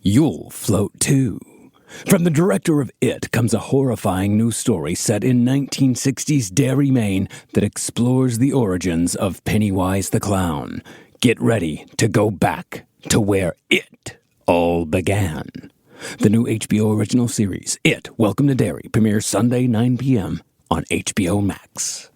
you'll float too. From the director of It comes a horrifying new story set in 1960s Derry, Maine that explores the origins of Pennywise the Clown. Get ready to go back to where it all began. The new HBO original series, It, Welcome to Derry, premieres Sunday, 9 p.m. on HBO Max.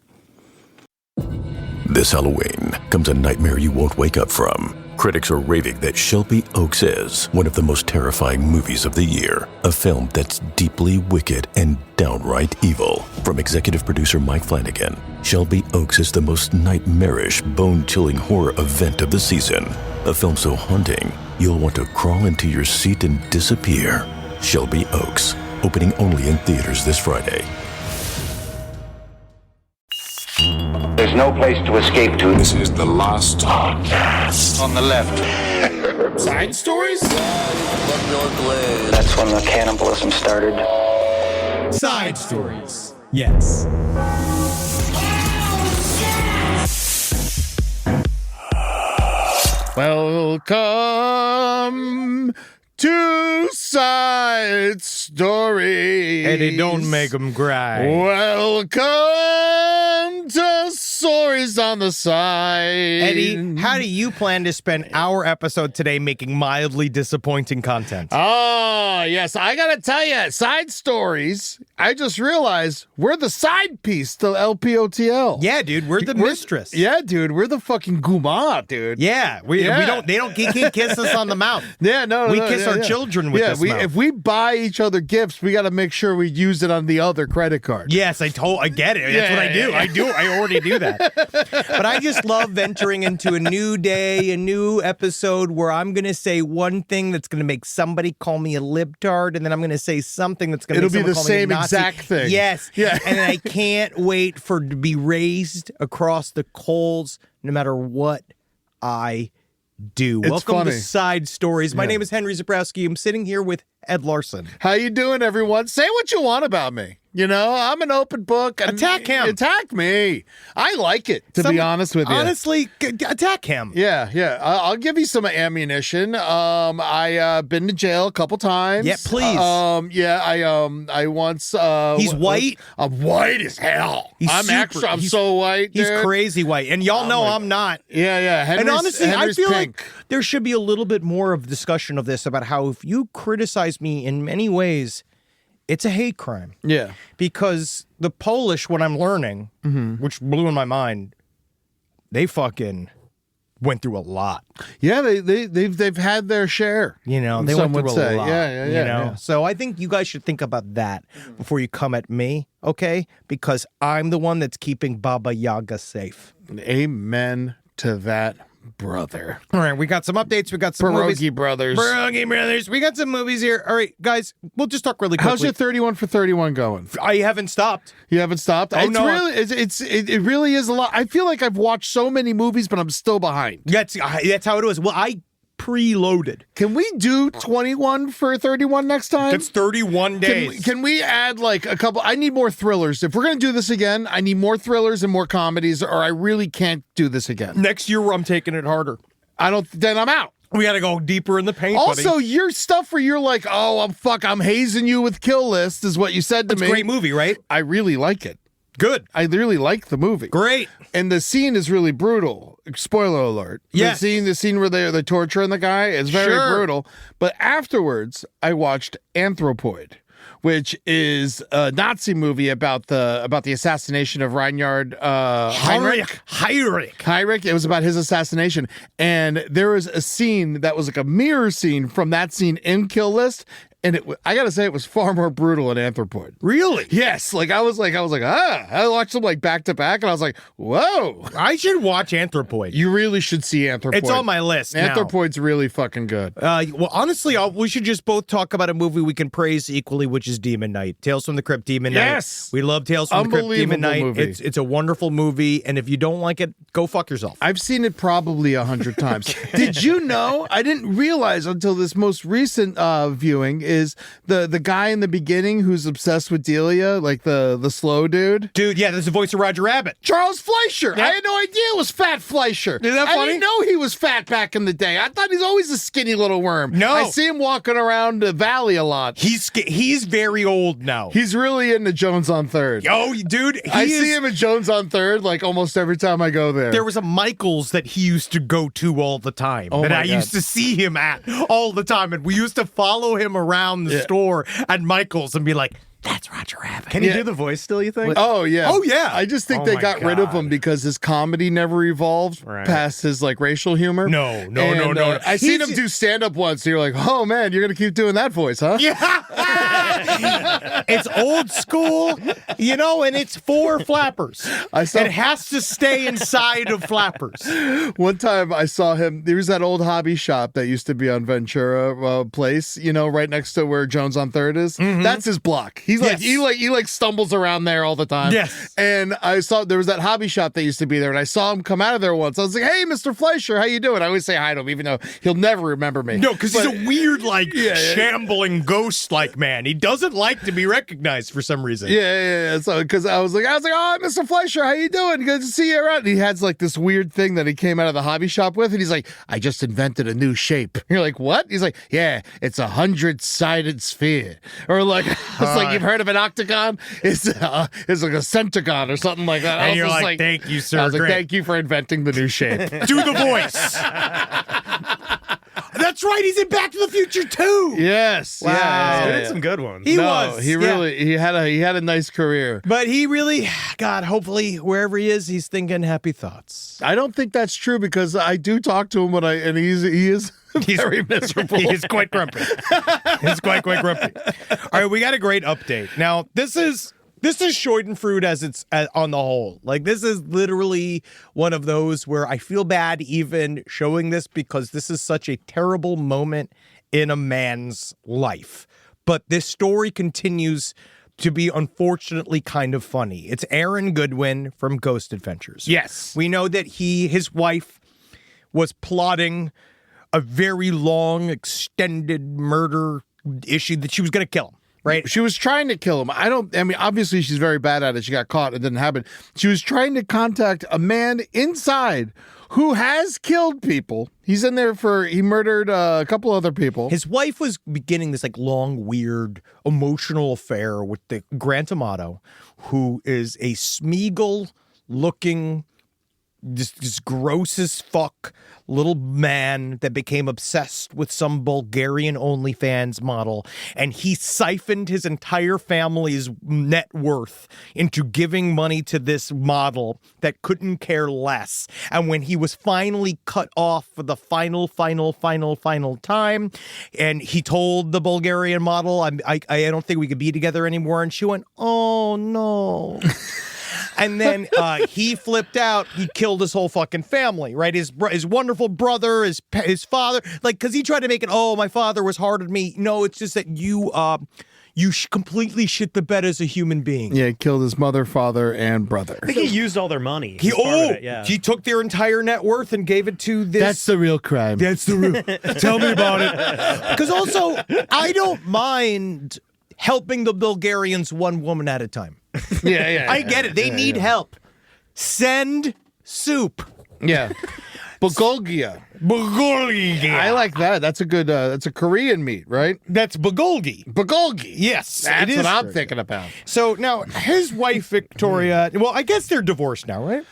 This Halloween comes a nightmare you won't wake up from. Critics are raving that Shelby Oaks is one of the most terrifying movies of the year. A film that's deeply wicked and downright evil. From executive producer Mike Flanagan, Shelby Oaks is the most nightmarish, bone-chilling horror event of the season. A film so haunting, you'll want to crawl into your seat and disappear. Shelby Oaks, opening only in theaters this Friday. There's no place to escape to. This is the last podcast. On the left. Side stories? That's when the cannibalism started. Side stories. Yes. Welcome to Side Stories. Eddie, don't make them cry. Welcome to Stories on the Side. Eddie, how do you plan to spend our episode today making mildly disappointing content? Oh, yes. I got to tell you, Side Stories, I just realized we're the side piece to LPOTL. Yeah, dude, we're the mistress. Yeah, dude, we're the fucking guma, dude. Yeah, we don't. They can't kiss us on the mouth. Yeah, no, we kiss our children with this mouth. If we buy each other gifts, we got to make sure we use it on the other credit card. Yes, I get it. That's what I do. I already do that. But I just love venturing into a new day, a new episode where I'm going to say one thing that's going to make somebody call me a libtard, and then I'm going to say something that's going to make someone call me a Nazi. Exact thing. Yes. Yeah. And I can't wait for it to be raised across the coals no matter what I do. Welcome funny. to Side Stories. My name is Henry Zabrowski. I'm sitting here with Ed Larson. How you doing, everyone? Say what you want about me. You know, I'm an open book. Attack him. Attack me. I like it, to be honest with you. Honestly, attack him. Yeah. I'll give you some ammunition. I been to jail a couple times. Yeah, please. I once. He's white. I'm white as hell. I'm so white. He's dude. crazy white, and y'all know I'm not. Yeah. And honestly, I feel pink. like there should be a little bit more of discussion of this about how if you criticize me in many ways, it's a hate crime. Yeah. Because the Polish, what I'm learning, which blew in my mind, they fucking went through a lot. Yeah, they've had their share. You know, they went through a lot. Yeah. You know, so I think you guys should think about that before you come at me, okay? Because I'm the one that's keeping Baba Yaga safe. Amen to that, brother. All right, we got some updates. We got some Pierogi brothers. Pierogi brothers. We got some movies here. All right, guys, we'll just talk really quickly. How's your 31 for 31 going? I haven't stopped. You haven't stopped? Oh, no. It really is a lot. I feel like I've watched so many movies, but I'm still behind. That's how it was. Well, I preloaded. Can we do 21 for 31 next time? That's 31 days. Can we add like a couple? I need more thrillers. If we're going to do this again, I need more thrillers and more comedies, or I really can't do this again. Next year, I'm taking it harder. Then I'm out. We got to go deeper in the paint, Also, buddy. your stuff where you're like, oh, I'm hazing you with Kill List is what you said to me. It's a great movie, right? I really like it. Good. I really like the movie. Great. And the scene is really brutal. Spoiler alert. Yes. The scene where they're torturing the guy is very brutal. But afterwards, I watched Anthropoid, which is a Nazi movie about the assassination of Reinhard Heinrich. It was about his assassination. And there was a scene that was like a mirror scene from that scene in Kill List. And I gotta say, it was far more brutal in Anthropoid. Really? Yes. I was like, I watched them like back to back, and I was like, whoa. I should watch Anthropoid. You really should see Anthropoid. It's on my list now. Anthropoid's really fucking good. Well, honestly, we should just both talk about a movie we can praise equally, which is Demon Knight. Tales from the Crypt, Demon Knight. Yes. We love Tales from the Crypt, Demon Knight. Movie. It's a wonderful movie, and if you don't like it, go fuck yourself. I've seen it probably 100 times. Did you know? I didn't realize until this most recent viewing. is the guy in the beginning who's obsessed with Delia, like the slow dude. Dude, yeah, there's the voice of Roger Rabbit. Charles Fleischer. Yep. I had no idea it was Fat Fleischer. Isn't that funny? I didn't know he was fat back in the day. I thought he's always a skinny little worm. No. I see him walking around the valley a lot. He's very old now. He's really into Jones on Third. Oh, dude, I see him at Jones on Third like almost every time I go there. There was a Michael's that he used to go to all the time. Oh, that my I God. used to see him at all the time. And we used to follow him around the store at Michael's and be like, that's Roger Rabbit. Can he do the voice still, you think? Oh, yeah. Oh, yeah. I just think Oh, they my got rid of God. him because his comedy never evolved past his like racial humor. No. I seen him do stand-up once, and you're like, oh, man, you're going to keep doing that voice, huh? Yeah. It's old school, and it's for flappers. It has to stay inside of flappers. One time I saw him, there was that old hobby shop that used to be on Ventura Place, right next to where Jones on Third is. Mm-hmm. That's his block. He's like, he stumbles around there all the time. Yes. And I saw, there was that hobby shop that used to be there, and I saw him come out of there once. I was like, hey, Mr. Fleischer, how you doing? I always say hi to him, even though he'll never remember me. No, because he's a weird, shambling ghost-like man. He doesn't like to be recognized for some reason. Yeah. So, because I was like, oh, Mr. Fleischer, how you doing? Good to see you around. And he has like this weird thing that he came out of the hobby shop with, and he's like, I just invented a new shape. You're like, what? He's like, yeah, it's 100-sided sphere. Or like, it's like, you've heard of an octagon? It's like a centagon or something like that. And you're like, thank you, sir. I was like, Great. thank you for inventing the new shape. Do the voice. That's right. He's in Back to the Future too. Yes. Wow. Yeah. He did some good ones. He was. He really he had a nice career. But he really, God, hopefully wherever he is, he's thinking happy thoughts. I don't think that's true because I do talk to him and he is very miserable. He's quite grumpy. He's quite grumpy. All right, we got a great update. Now, this is Schadenfreude as it's on the whole. Like, this is literally one of those where I feel bad even showing this because this is such a terrible moment in a man's life. But this story continues to be unfortunately kind of funny. It's Aaron Goodwin from Ghost Adventures. Yes. We know that his wife was plotting a very long, extended murder issue that she was going to kill him. Right. She was trying to kill him. Obviously she's very bad at it. She got caught. It didn't happen. She was trying to contact a man inside who has killed people. He's in there he murdered a couple other people. His wife was beginning this long, weird, emotional affair with the Grant Amato, who is a Smeagol-looking, just gross as fuck little man that became obsessed with some Bulgarian OnlyFans model, and he siphoned his entire family's net worth into giving money to this model that couldn't care less. And when he was finally cut off for the final time, and he told the Bulgarian model, I don't think we could be together anymore, and she went, oh no. And then he flipped out. He killed his whole fucking family, right? His wonderful brother, his father, because he tried to make it, oh, my father was hard on me. No, it's just that you completely shit the bed as a human being. Yeah, he killed his mother, father, and brother. I think he used all their money. He took their entire net worth and gave it to this. That's the real crime. That's the real. Tell me about it. Because also, I don't mind helping the Bulgarians one woman at a time. Yeah. I get it. They need help. Send soup. Yeah. Bulgogia. Bulgogi. I like that. That's a good, that's a Korean meat, right? That's bulgogi. Bulgogi. Yes. That's it is. what I'm thinking about. So now his wife, Victoria, well, I guess they're divorced now, right?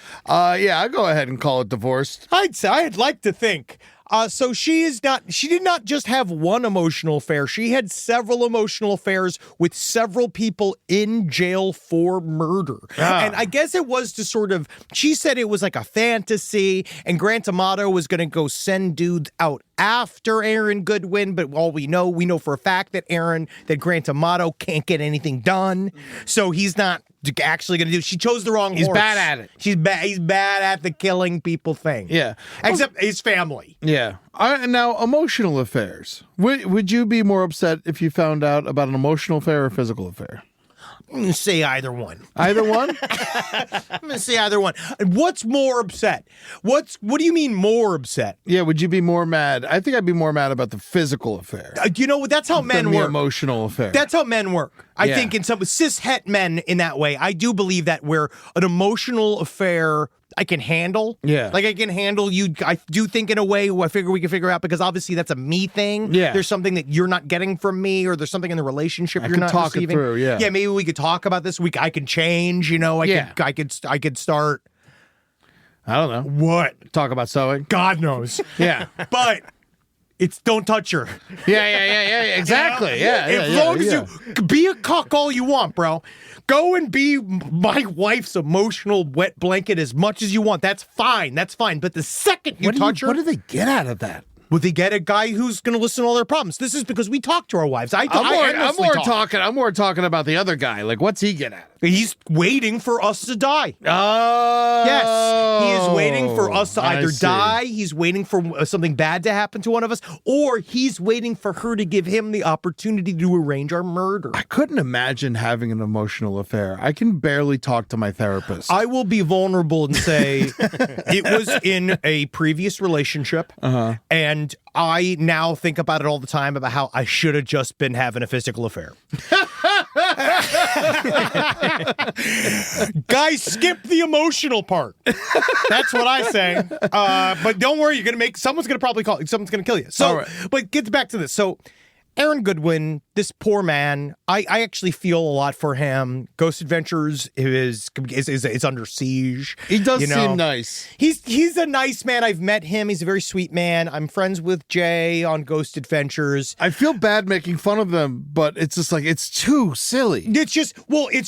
Yeah, I'll go ahead and call it divorced. I'd like to think. So she did not just have one emotional affair. She had several emotional affairs with several people in jail for murder. And I guess it was to she said it was like a fantasy, and Grant Amato was going to go send dudes out after Aaron Goodwin, but all we know for a fact that Grant Amato can't get anything done. So he's not actually going to do. She chose the wrong horse. He's bad at it. He's bad at the killing people thing. Yeah. Except his family. Yeah. Now, emotional affairs. Would you be more upset if you found out about an emotional affair or physical affair? I'm going to say either one. Either one? I'm going to say either one. What's more upset? What do you mean more upset? Yeah, would you be more mad? I think I'd be more mad about the physical affair. You know, that's how men than the work. emotional affair. That's how men work. I Yeah. think in some cis-het men in that way, I do believe that where an emotional affair I can handle. Yeah. Like I can handle you. I do think in a way I figure we can figure out because obviously that's a me thing. Yeah. There's something that you're not getting from me or there's something in the relationship you're could not talk it receiving. through, yeah. Yeah, maybe we could talk about this. I can change, you know. I could start. I don't know. What? Talk about sewing. God knows. Yeah. But it's don't touch her. Yeah. Exactly. Yeah. As long as you be a cuck all you want, bro. Go and be my wife's emotional wet blanket as much as you want. That's fine. That's fine. But the second you touch her, what do they get out of that? would they get a guy who's going to listen to all their problems? This is because we talk to our wives. I'm more talking about the other guy. Like, what's he get at? He's waiting for us to die. Oh, Yes, he is waiting for us to I either see. die, he's waiting for something bad to happen to one of us, or he's waiting for her to give him the opportunity to arrange our murder. I couldn't imagine having an emotional affair. I can barely talk to my therapist. I will be vulnerable and say it was in a previous relationship, and I now think about it all the time about how I should have just been having a physical affair. Guys, skip the emotional part. That's what I say. But don't worry, someone's gonna probably call. Someone's gonna kill you. So, right. But get back to this. So, Aaron Goodwin, this poor man, I actually feel a lot for him. Ghost Adventures is under siege. he does you know? seem nice. He's a nice man. I've met him. He's a very sweet man. I'm friends with Jay on Ghost Adventures. I feel bad making fun of them, but it's just like it's too silly. It's just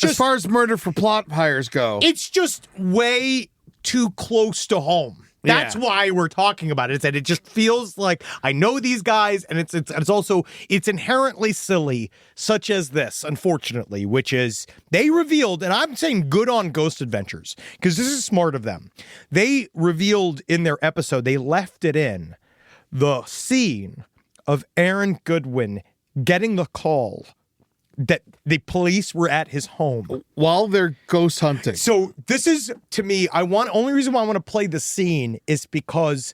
As far as murder for plot hires go. it's just way too close to home. That's Yeah. why we're talking about it. It's that it just feels like I know these guys, and it's inherently silly, such as this, unfortunately, which is they revealed, and I'm saying good on Ghost Adventures, because this is smart of them. They revealed in their episode, they left it in the scene of Aaron Goodwin getting the call that the police were at his home. While they're ghost hunting. So this is, to me, only reason why I want to play the scene is because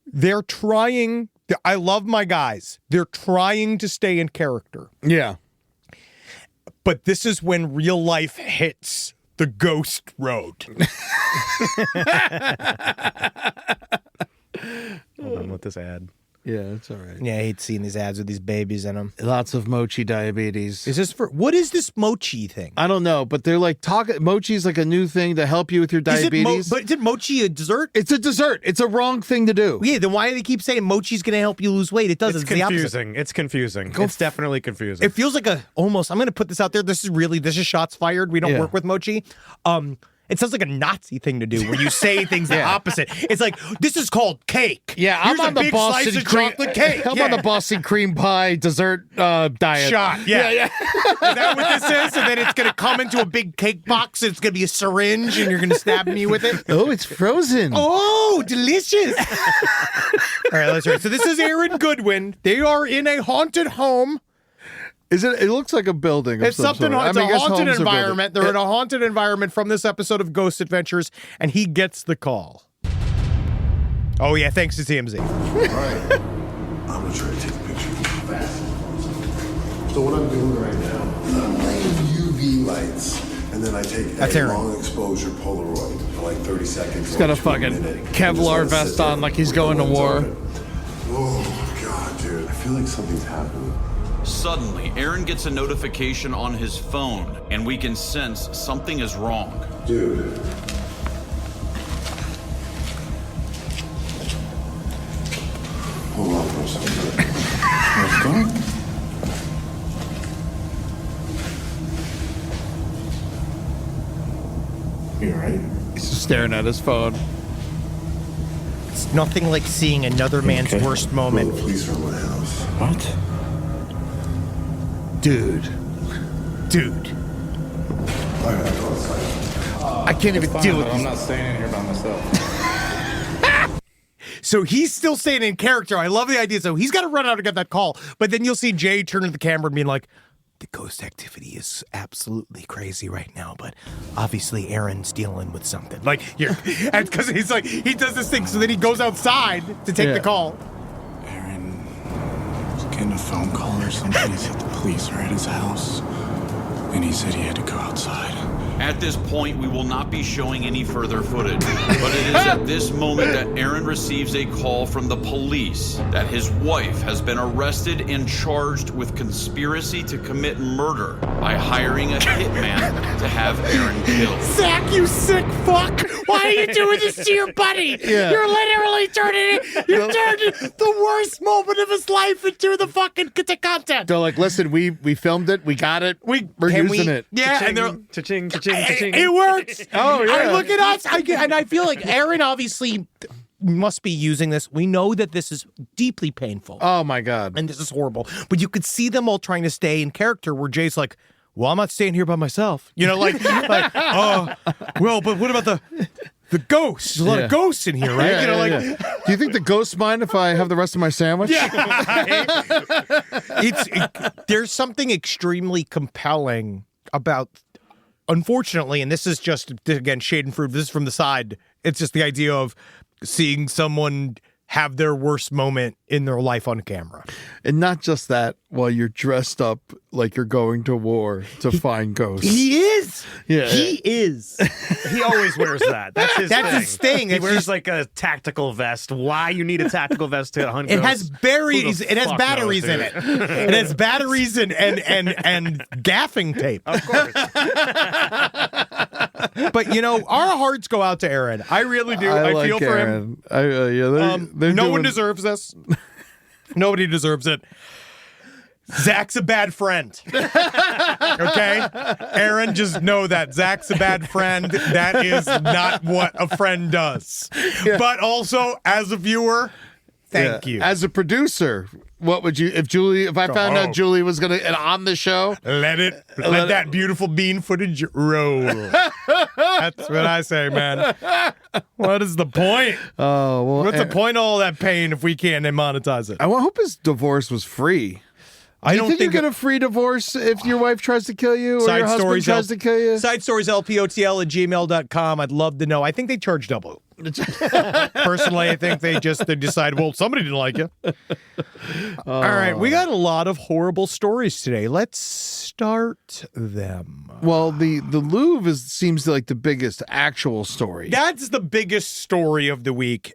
they're trying, I love my guys. They're trying to stay in character. Yeah. But this is when real life hits the ghost road. Hold on with this ad. Yeah, it's all right. Yeah, I hate seeing these ads with these babies in them. Lots of mochi diabetes. What is this mochi thing? I don't know, but they're like mochi's like a new thing to help you with your diabetes. But isn't mochi a dessert? It's a dessert. It's a wrong thing to do. Yeah, then why do they keep saying mochi's going to help you lose weight? It doesn't. It's the opposite. confusing. It's confusing. It's definitely confusing. It feels like I'm going to put this out there. This is shots fired. We don't work with mochi. It sounds like a Nazi thing to do where you say things the opposite. It's like, this is called cake. Yeah, Here's I'm on a the big Boston slice of cream chocolate cake. I'm on the Boston cream pie dessert diet. Shot. Yeah. Is that what this is? And then it's going to come into a big cake box. And it's going to be a syringe and you're going to stab me with it. Oh, it's frozen. Oh, delicious. All right, let's So this is Aaron Goodwin. They are in a haunted home. Is it? It looks like a building. Of It's some something. sort. It's I a guess haunted homes are environment. buildings. They're in a haunted environment from this episode of Ghost Adventures, and he gets the call. Oh yeah, thanks to TMZ. Right. I'm gonna try to take a picture fast. So what I'm doing right now, I'm laying UV lights, and then I take That's a Aaron. long exposure Polaroid for like 30 seconds. He's got a fucking Kevlar vest on like he's going to war. Oh god, dude, I feel like something's happening. Suddenly, Aaron gets a notification on his phone, and we can sense something is wrong. Dude. Hold on for a second. What's going? You alright? He's just staring at his phone. It's nothing like seeing another man's worst moment. The police are in my house. What? Dude. I gotta go outside. I can't even deal with I'm this. not staying in here by myself. So he's still staying in character. I love the idea. So he's got to run out and get that call. But then you'll see Jay turn to the camera and being like, the ghost activity is absolutely crazy right now, but obviously Aaron's dealing with something. Like, here, and because he's like, he does this thing, so then he goes outside to take the call. Aaron was getting a phone call or something. He said the police are at his house, and he said he had to go outside. At this point, we will not be showing any further footage, but it is at this moment that Aaron receives a call from the police that his wife has been arrested and charged with conspiracy to commit murder by hiring a hitman to have Aaron killed. Zach, you sick fuck! Why are you doing this to your buddy? Yeah. You're literally turning the worst moment of his life into the fucking content. They're like, listen, we filmed it, we got it, we're using it. Yeah, and they're Cha-ching, cha-ching, cha-ching. it works. Oh, yeah. I look at us, and I feel like Aaron obviously must be using this. We know that this is deeply painful. Oh my God. And this is horrible. But you could see them all trying to stay in character where Jay's like, well, I'm not staying here by myself. You know, well, but what about the ghosts? There's a lot of ghosts in here, right? Do you think the ghosts mind if I have the rest of my sandwich? There's something extremely compelling about, unfortunately, and this is just, again, shade and fruit, this is from the side, it's just the idea of seeing someone have their worst moment in their life on camera. And not just that, while you're dressed up like you're going to war to find ghosts. He is. Yeah. He is. He always wears that. That's his thing. His thing. He It's wears just- like a tactical vest. Why you need a tactical vest to hunt It ghosts? has berries. Who the It has fuck batteries knows, in it. It has batteries and gaffing tape. Of course. But our hearts go out to Aaron. I really do. I like feel for him. Aaron. They're No one doing- deserves this. Nobody deserves it. Zach's a bad friend. Okay? Aaron, just know that. Zach's a bad friend. That is not what a friend does. Yeah. But also, as a viewer, thank you. As a producer, what would you, if I found out Julie was going to, on the show? Let that beautiful bean footage roll. That's what I say, man. What is the point? Oh, well. What's the point of all that pain if we can't monetize it? I hope his divorce was free. I Do don't you think think you're going to free divorce if your wife tries to kill you or your husband tries to kill you? Side stories, lpotl@gmail.com. I'd love to know. I think they charge double. Personally, I think they decide, well, somebody didn't like you. All right, we got a lot of horrible stories today. Let's start them. Well, the Louvre seems like the biggest actual story. That's the biggest story of the week.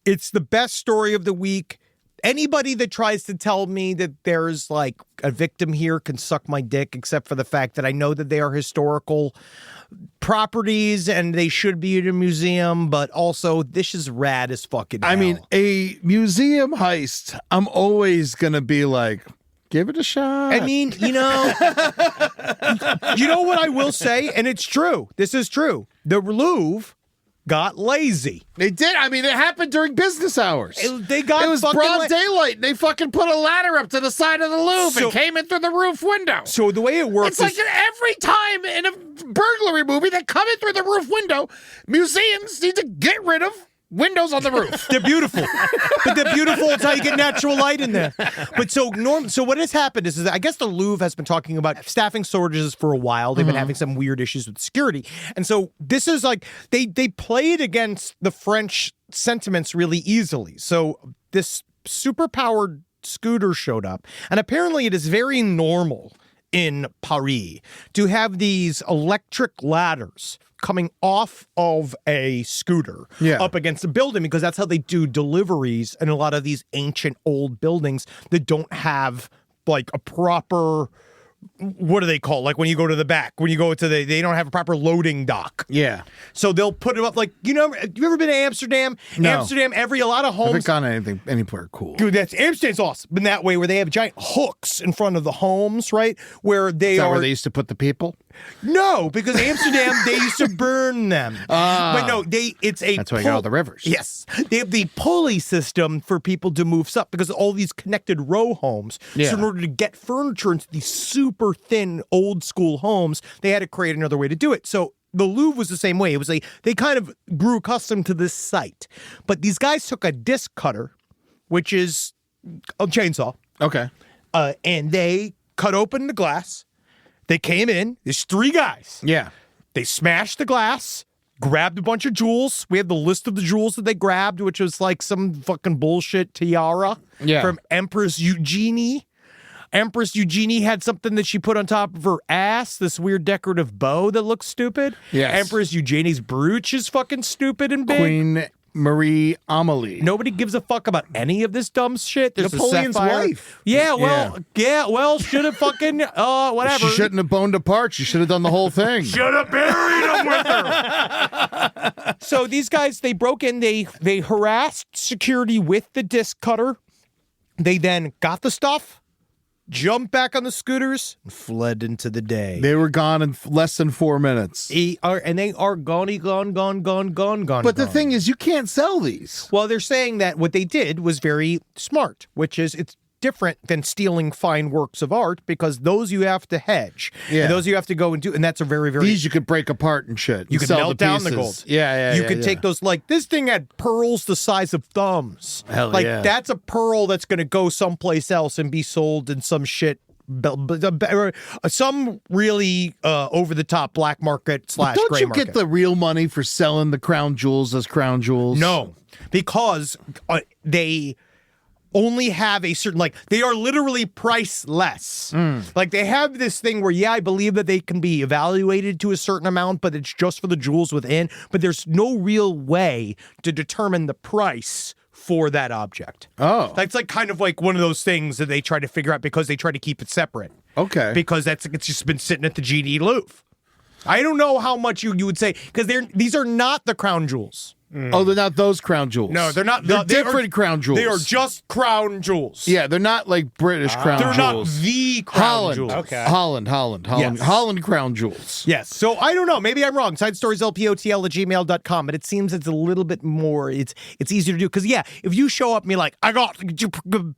It's the best story of the week. Anybody that tries to tell me that there's like a victim here can suck my dick, except for the fact that I know that they are historical properties and they should be in a museum, but also this is rad as fucking hell. I mean, a museum heist, I'm always going to be like, give it a shot. I mean, you know what I will say, and it's true. This is true. The Louvre got lazy. They did. I mean, it happened during business hours. It was broad daylight. And they fucking put a ladder up to the side of the Louvre and came in through the roof window. So the way it works It's like every time in a burglary movie they come in through the roof window, museums need to get rid of windows on the roof. They're beautiful. But they're beautiful. It's how you get natural light in there. But so what has happened is I guess the Louvre has been talking about staffing shortages for a while. They've been having some weird issues with security. And so this is like they played against the French sentiments really easily. So this super powered scooter showed up, and apparently it is very normal in Paris to have these electric ladders coming off of a scooter up against a building, because that's how they do deliveries in a lot of these ancient old buildings that don't have like a proper, what do they call it? Like when you go to the back, when you go to they don't have a proper loading dock. Yeah. So they'll put them up like, have you ever been to Amsterdam? No. Amsterdam, a lot of homes. I haven't gone anywhere cool. Dude, Amsterdam's awesome. Been that way where they have giant hooks in front of the homes, right? Where they Is that are. where they used to put the people? No, because Amsterdam, they used to burn them. But no, it's a. That's why you got all the rivers. Yes. They have the pulley system for people to move stuff because of all these connected row homes. Yeah. So in order to get furniture into these super thin old school homes, they had to create another way to do it. So the Louvre was the same way. It was they kind of grew accustomed to this site. But these guys took a disc cutter, which is a chainsaw. Okay. And they cut open the glass, They came in. There's 3 guys. Yeah. They smashed the glass, grabbed a bunch of jewels. We have the list of the jewels that they grabbed, which was like some fucking bullshit tiara from Empress Eugenie. Empress Eugenie had something that she put on top of her ass, this weird decorative bow that looks stupid. Yes. Empress Eugenie's brooch is fucking stupid and big. Queen Marie Amelie. Nobody gives a fuck about any of this dumb shit. There's Napoleon's a sapphire. wife. Yeah, well, should have fucking, whatever. She shouldn't have boned apart. She should have done the whole thing. Should have buried him with her. So these guys, they broke in, they harassed security with the disc cutter. They then got the stuff, jumped back on the scooters, and fled into the day. They were gone in less than 4 minutes. And they are gone. But the thing is, you can't sell these. Well, they're saying that what they did was very smart, which is it's different than stealing fine works of art because those you have to hedge. Yeah. And those you have to go and do. And that's a very, very... These you could break apart and shit. You could sell melt down the pieces. gold. Yeah. You could take those, like, this thing had pearls the size of thumbs. Hell like, yeah. that's a pearl that's going to go someplace else and be sold in some shit. Some really over-the-top black market / gray market. Don't you get the real money for selling the crown jewels as crown jewels? No, because they only have a certain, like, they are literally priceless. Like, they have this thing where, I believe that they can be evaluated to a certain amount, but it's just for the jewels within. But there's no real way to determine the price for that object. Oh. That's like kind of like one of those things that they try to figure out because they try to keep it separate. Okay. Because it's just been sitting at the GD Louvre. I don't know how much you would say, because these are not the crown jewels. Oh, they're not those crown jewels. No, they're not. They're different crown jewels. They are just crown jewels. Yeah, they're not like British crown they're jewels. Not the crown Holland. jewels. Okay. Holland. Yes. Holland crown jewels. Yes. So I don't know. Maybe I'm wrong. SidestoriesLPOTL@gmail.com. But it seems it's a little bit more. It's easier to do because if you show up and be like, I got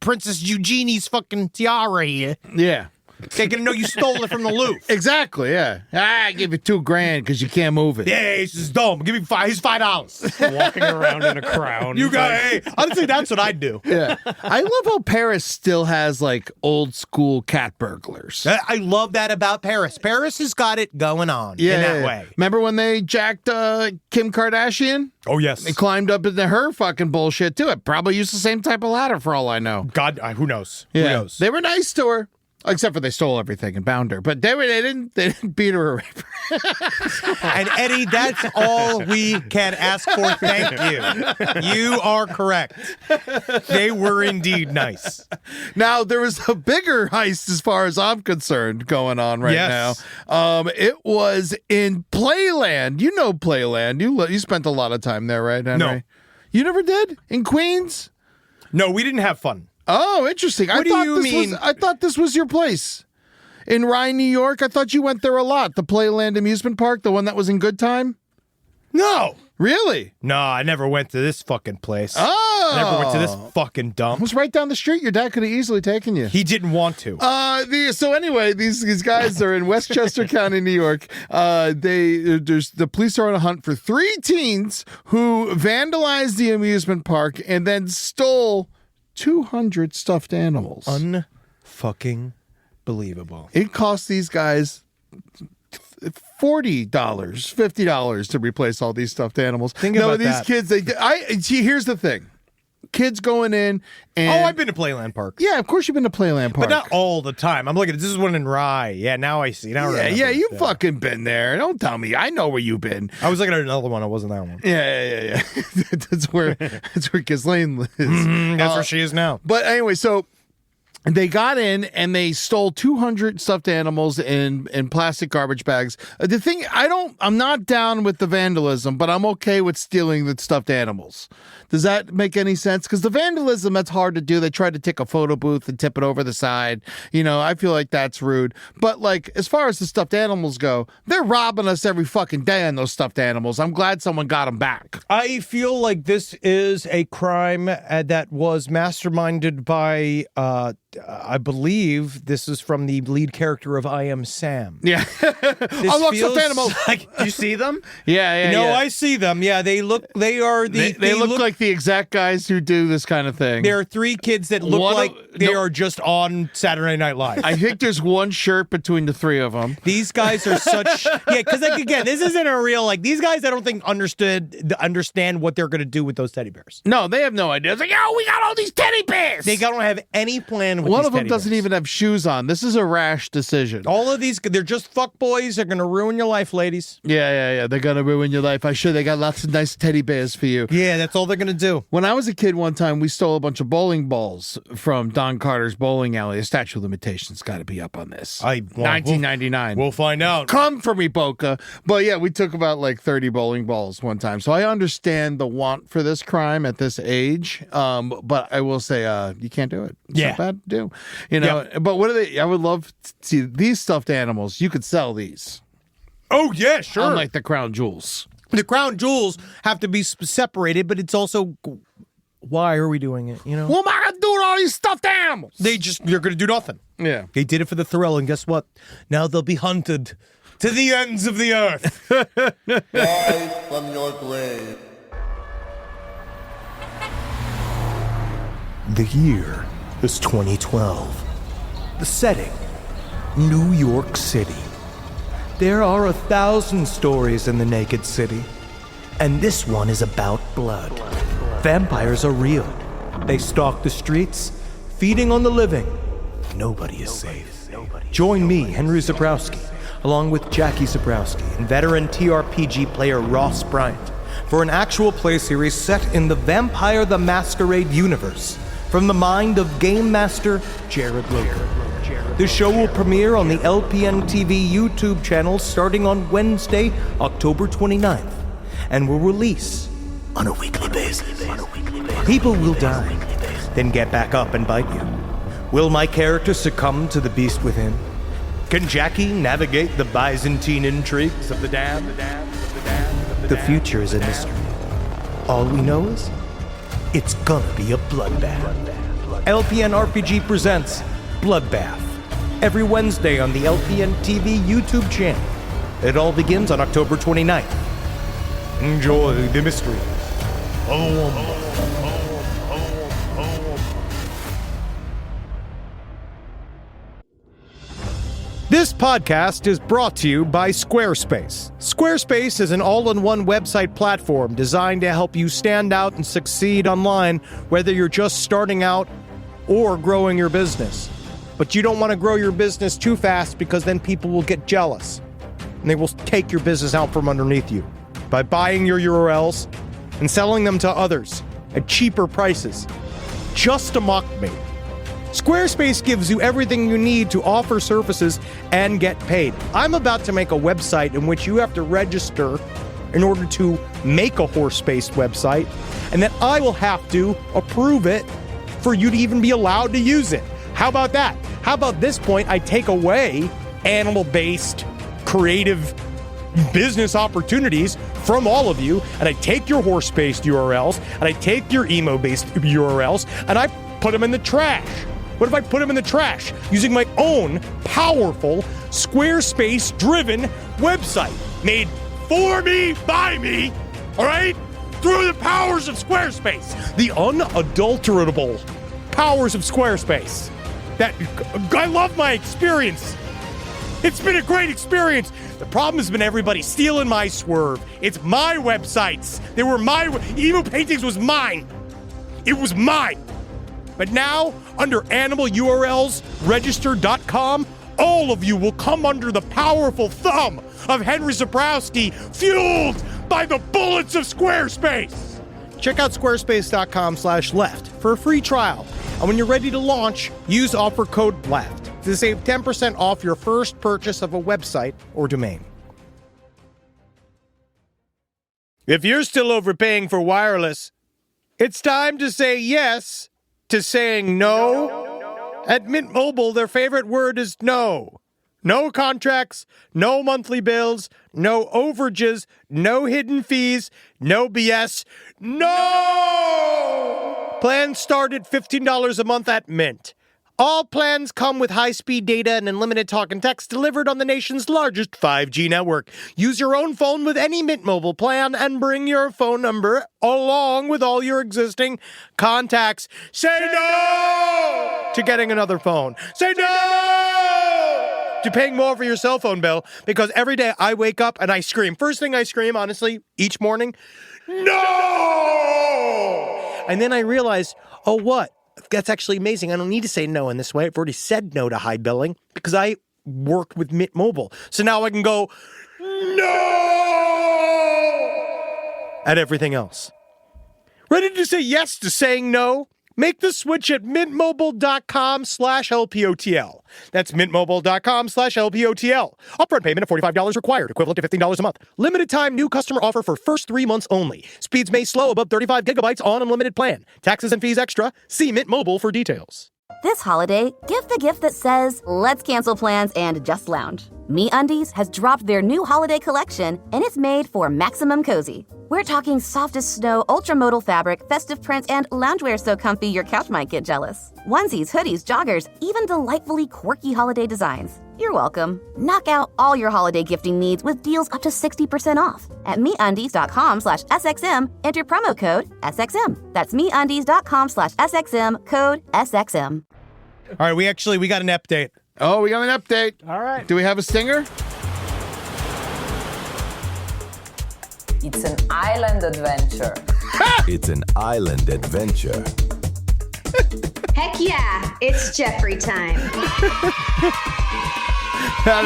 Princess Eugenie's fucking tiara here. Yeah. They're gonna know you stole it from the Louvre. Exactly. Yeah. I give you $2,000 because you can't move it. Yeah, it's just dumb. Give me $5. He's $5. Walking around in a crown. You got. Hey, honestly, that's what I'd do. Yeah. I love how Paris still has like old school cat burglars. I love that about Paris. Paris has got it going on in that way. Remember when they jacked Kim Kardashian? Oh, yes. They climbed up into her fucking bullshit too. It probably used the same type of ladder for all I know. God, who knows? Yeah. Who knows? They were nice to her. Except for they stole everything and bound her. But they didn't beat her or rape her. And Eddie, that's all we can ask for. Thank you. You are correct. They were indeed nice. Now, there was a bigger heist as far as I'm concerned going on right now. It was in Playland. You know Playland. You spent a lot of time there, right, Henry? No. You never did? In Queens? No, we didn't have fun. Oh, interesting. What do you mean? I thought this was your place. In Rye, New York? I thought you went there a lot. The Playland amusement park, the one that was in Good Time? No. Really? No, I never went to this fucking place. Oh. I never went to this fucking dump. It was right down the street. Your dad could have easily taken you. He didn't want to. So anyway, these guys are in Westchester County, New York. The police are on a hunt for 3 teens who vandalized the amusement park and then stole 200 stuffed animals. Unfucking believable. It cost these guys $40, $50 to replace all these stuffed animals. Think about these that. kids. Here's the thing: kids going in and I've been to Playland Park. Yeah, of course you've been to Playland Park, But not all the time. I'm looking at this is one in Rye. Yeah, now I see. Now I remember. You've fucking been there. Don't tell me. I know where you've been. I was looking at another one. It wasn't that one. Yeah. That's where Ghislaine lives. That's where she is now. But anyway, so they got in and they stole 200 stuffed animals in plastic garbage bags. The thing, I'm not down with the vandalism, but I'm okay with stealing the stuffed animals. Does that make any sense? Because the vandalism, that's hard to do. They tried to take a photo booth and tip it over the side. I feel like that's rude. But like, as far as the stuffed animals go, they're robbing us every fucking day on those stuffed animals. I'm glad someone got them back. I feel like this is a crime that was masterminded by I believe this is from the lead character of I Am Sam. Yeah. This look, feels stuffed animals. like- Do you see them? Yeah. I see them. Yeah, they look. They are the. They look like the exact guys who do this kind of thing. There are three kids that look One like of- they no. are just on Saturday Night Live. I think there's one shirt between the three of them. These guys are such because again, this isn't a real these guys. I don't think understand what they're going to do with those teddy bears. No, they have no idea. It's like, yo, we got all these teddy bears. They don't have any plan with One these of them teddy doesn't bears. even have shoes on. This is a rash decision. All of these, they're just fuck boys. They're going to ruin your life, ladies. Yeah. They're gonna ruin your life. I'm sure they got lots of nice teddy bears for you. Yeah, that's all they're going to do. When I was a kid one time, we stole a bunch of bowling balls from Don Carter's bowling alley. The statute of limitations got to be up on this. 1999. We'll find out. Come for me, Boca. But yeah, we took about like 30 bowling balls one time. So I understand the want for this crime at this age. But I will say, you can't do it. It's not bad to do. You know, but what are they? I would love to see these stuffed animals. You could sell these. Oh, yeah, sure. Unlike the crown jewels. The crown jewels have to be separated, but it's also, why are we doing it? You know, What am I going to do with all these stuffed animals? they're going to do nothing. Yeah. They did it for the thrill, and guess what? Now they'll be hunted to the ends of the earth. Rise from your grave. The year is 2012. The setting, New York City. There are 1,000 stories in the naked city, and this one is about blood. Vampires are real. They stalk the streets, feeding on the living. Nobody is safe. Join me, Henry Zabrowski, along with Jackie Zabrowski and veteran TRPG player Ross Bryant, for an actual play series set in the Vampire the Masquerade universe, from the mind of Game Master Jared Logan. The show will premiere on the LPN TV YouTube channel starting on Wednesday, October 29th, and will release on a weekly basis. People will die, then get back up and bite you. Will my character succumb to the beast within? Can Jackie navigate the Byzantine intrigues of the dam? The future is a mystery. All we know is, it's gonna be a bloodbath. LPN RPG presents Bloodbath, every Wednesday on the LPN TV YouTube channel. It all begins on October 29th. Enjoy the mystery. This podcast is brought to you by Squarespace. Squarespace is an all-in-one website platform designed to help you stand out and succeed online, whether you're just starting out or growing your business. But you don't want to grow your business too fast because then people will get jealous and they will take your business out from underneath you by buying your URLs and selling them to others at cheaper prices just to mock me. Squarespace gives you everything you need to offer services and get paid. I'm about to make a website in which you have to register in order to make a horse-based website, and then I will have to approve it for you to even be allowed to use it. How about that? How about this point, I take away animal-based creative business opportunities from all of you, and I take your horse-based URLs, and I take your emo-based URLs, and I put them in the trash. What if I put them in the trash using my own powerful Squarespace-driven website made for me, by me, all right? Through the powers of Squarespace, the unadulterable powers of Squarespace. I love my experience. It's been a great experience. The problem has been everybody stealing my swerve. It's my websites. They were my emo paintings was mine. It was mine. But now, under animalurlsregister.com, all of you will come under the powerful thumb of Henry Zabrowski, fueled by the bullets of Squarespace. Check out squarespace.com/left for a free trial. And when you're ready to launch, use offer code LEFT to save 10% off your first purchase of a website or domain. If you're still overpaying for wireless, it's time to say yes to saying no. At Mint Mobile, their favorite word is no. No contracts, no monthly bills, no overages, no hidden fees, no BS, no! Plans start at $15 a month at Mint. All plans come with high-speed data and unlimited talk and text delivered on the nation's largest 5G network. Use your own phone with any Mint Mobile plan and bring your phone number along with all your existing contacts. Say no to getting another phone. Say no to paying more for your cell phone bill, because every day I wake up and I scream. First thing I scream, honestly, each morning, no! And then I realize, oh, what? That's actually amazing. I don't need to say no in this way. I've already said no to high billing because I work with Mint Mobile. So now I can go, no! At everything else. Ready to say yes to saying no? Make the switch at mintmobile.com/LPOTL. That's mintmobile.com/LPOTL. Upfront payment of $45 required, equivalent to $15 a month. Limited time new customer offer for first 3 months only. Speeds may slow above 35 gigabytes on unlimited plan. Taxes and fees extra. See Mint Mobile for details. This holiday, give the gift that says, let's cancel plans and just lounge. MeUndies has dropped their new holiday collection, and it's made for maximum cozy. We're talking soft as snow, ultramodal fabric, festive prints, and loungewear so comfy your couch might get jealous. Onesies, hoodies, joggers, even delightfully quirky holiday designs. You're welcome. Knock out all your holiday gifting needs with deals up to 60% off. At MeUndies.com/SXM, enter promo code SXM. That's MeUndies.com/SXM, code SXM. All right, we got an update. Oh, we got an update. All right. Do we have a stinger? It's an island adventure. It's an island adventure. Heck yeah, it's Jeffrey time. That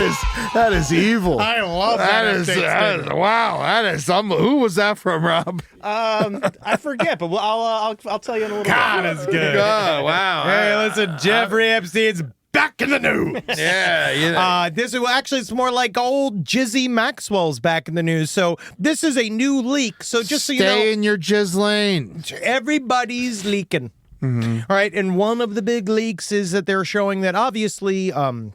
is evil. I love that. Wow. That is who was that from, Rob? I forget, but I'll tell you in a little bit. That's good. Oh, wow. Hey, listen, Jeffrey Epstein's back in the news. Yeah. It's more like old Jizzy Maxwell's back in the news. So this is a new leak. So just so you know, stay in your jizz lane. Everybody's leaking. Mm-hmm. All right, and one of the big leaks is that they're showing that obviously our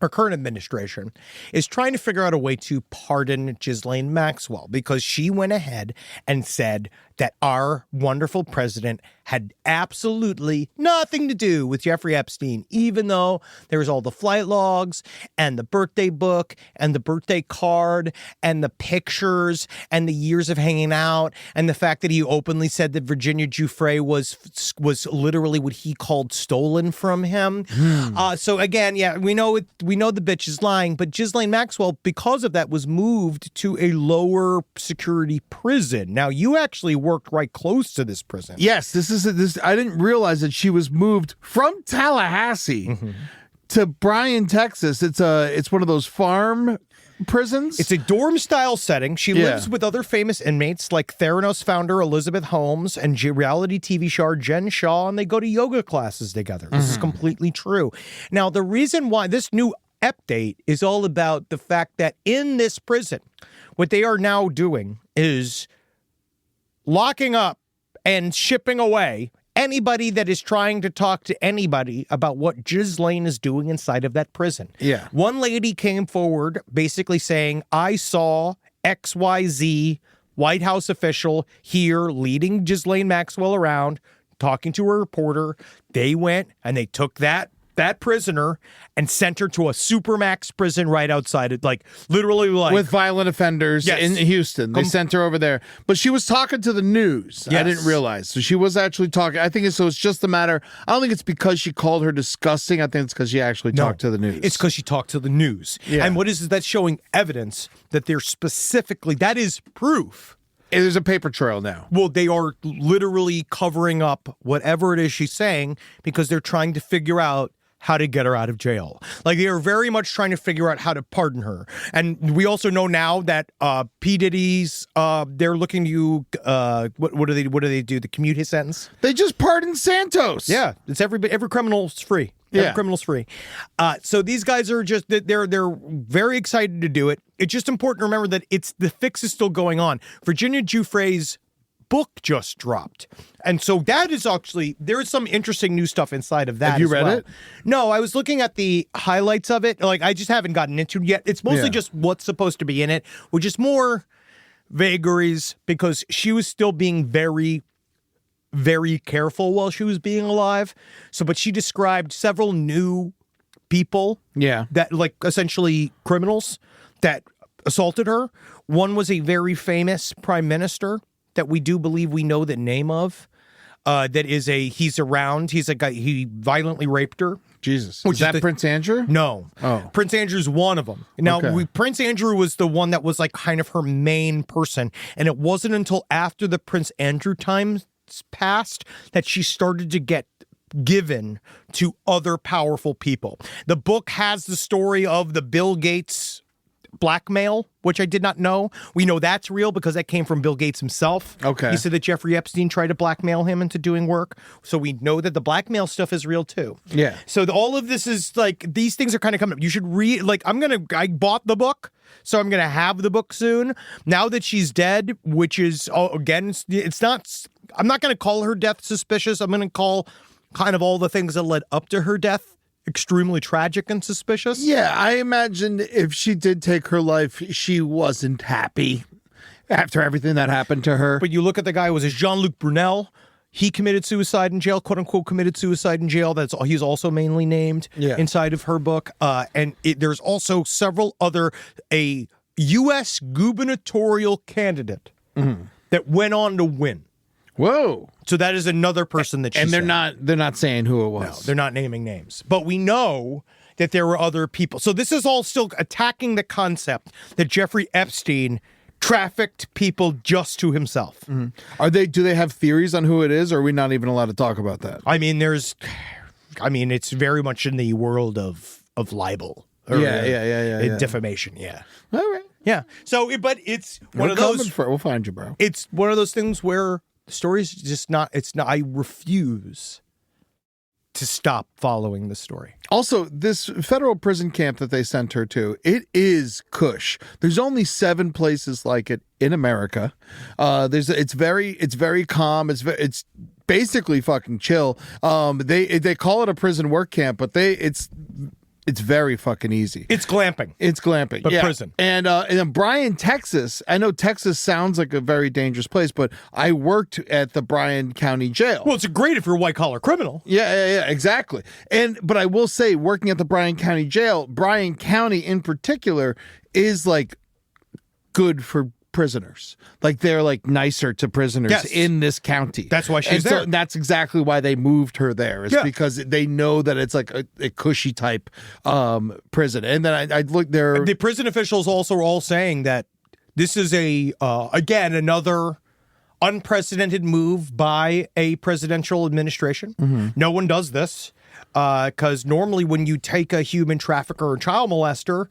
current administration is trying to figure out a way to pardon Ghislaine Maxwell because she went ahead and said that our wonderful president had absolutely nothing to do with Jeffrey Epstein, even though there was all the flight logs and the birthday book and the birthday card and the pictures and the years of hanging out and the fact that he openly said that Virginia Giuffre was literally what he called stolen from him. So again, we know the bitch is lying, but Ghislaine Maxwell, because of that, was moved to a lower security prison. Now, you actually worked right close to this prison. Yes, this. I didn't realize that she was moved from Tallahassee to Bryan, Texas. It's one of those farm prisons. It's a dorm-style setting. She lives with other famous inmates like Theranos founder Elizabeth Holmes and reality TV star Jen Shaw, and they go to yoga classes together. This is completely true. Now, the reason why this new update is all about the fact that in this prison, what they are now doing is locking up and shipping away anybody that is trying to talk to anybody about what Ghislaine is doing inside of that prison. Yeah. One lady came forward basically saying, I saw XYZ White House official here leading Ghislaine Maxwell around, talking to a reporter. They went and they took that prisoner and sent her to a supermax prison right outside it, literally with violent offenders in Houston. They sent her over there, but she was talking to the news. Yes. I didn't realize. So she was actually talking. I think it's just a matter. I don't think it's because she called her disgusting. I think it's because she actually talked to the news. It's because she talked to the news. Yeah. And what is that showing evidence that they're specifically, that is proof. There's a paper trail now. Well, they are literally covering up whatever it is she's saying because they're trying to figure out how to get her out of jail. They are very much trying to figure out how to pardon her. And we also know now that P. Diddy's, they're looking to, what do they do? The commute his sentence? They just pardoned Santos. Yeah. It's every criminal's free. Every criminal's free. So these guys are just, they're very excited to do it. It's just important to remember that the fix is still going on. Virginia Giuffre's book just dropped. And so that is actually, there is some interesting new stuff inside of that. Have you read it? No, I was looking at the highlights of it. I just haven't gotten into it yet. It's mostly just what's supposed to be in it, which is more vagaries because she was still being very very careful while she was being alive. But she described several new people that like essentially criminals that assaulted her. One was a very famous prime minister that we do believe we know the name of. He's around. He's a guy, he violently raped her. Jesus. Is that Prince Andrew? No. Oh. Prince Andrew's one of them. Now, Okay. Prince Andrew was the one that was like kind of her main person. And it wasn't until after the Prince Andrew times passed that she started to get given to other powerful people. The book has the story of the Bill Gates blackmail, which I did not know. We know that's real because that came from Bill Gates himself. Okay. He said that Jeffrey Epstein tried to blackmail him into doing work. So we know that the blackmail stuff is real too. Yeah. So all of this is like, these things are kind of coming up. You should read, like, I bought the book, so I'm going to have the book soon. Now that she's dead, which is, again, I'm not going to call her death suspicious. I'm going to call kind of all the things that led up to her death extremely tragic and suspicious. Yeah, I imagine if she did take her life, she wasn't happy after everything that happened to her. But you look at the guy who was Jean-Luc Brunel. He committed suicide in jail, quote unquote, committed suicide in jail. He's also mainly named inside of her book. There's also several other, a U.S. gubernatorial candidate that went on to win. Whoa. So that is another person that she And they're said. not saying who it was. No, they're not naming names. But we know that there were other people. So this is all still attacking the concept that Jeffrey Epstein trafficked people just to himself. Mm-hmm. Do they have theories on who it is, or are we not even allowed to talk about that? I mean, it's very much in the world of libel. Yeah. Defamation, yeah. All right. Yeah. So, but it's one We're of those. we'll find you, bro. It's one of those things where the story's just not. It's not. I refuse to stop following the story. Also, this federal prison camp that they sent her to, it is cush. There's only 7 places like it in America. It's very calm. It's basically fucking chill. They call it a prison work camp, but it's very fucking easy. It's glamping. But yeah. Prison. And in Bryan, Texas, I know Texas sounds like a very dangerous place, but I worked at the Bryan County Jail. Well, it's great if you're a white-collar criminal. Yeah, exactly. But I will say, working at the Bryan County Jail, Bryan County in particular is like good for prisoners. Like they're like nicer to prisoners in this county. That's why she's there. So that's exactly why they moved her there. Is because they know that it's like a cushy type prison. And then I looked there. The prison officials also are all saying that this is again another unprecedented move by a presidential administration. Mm-hmm. No one does this because normally when you take a human trafficker or child molester,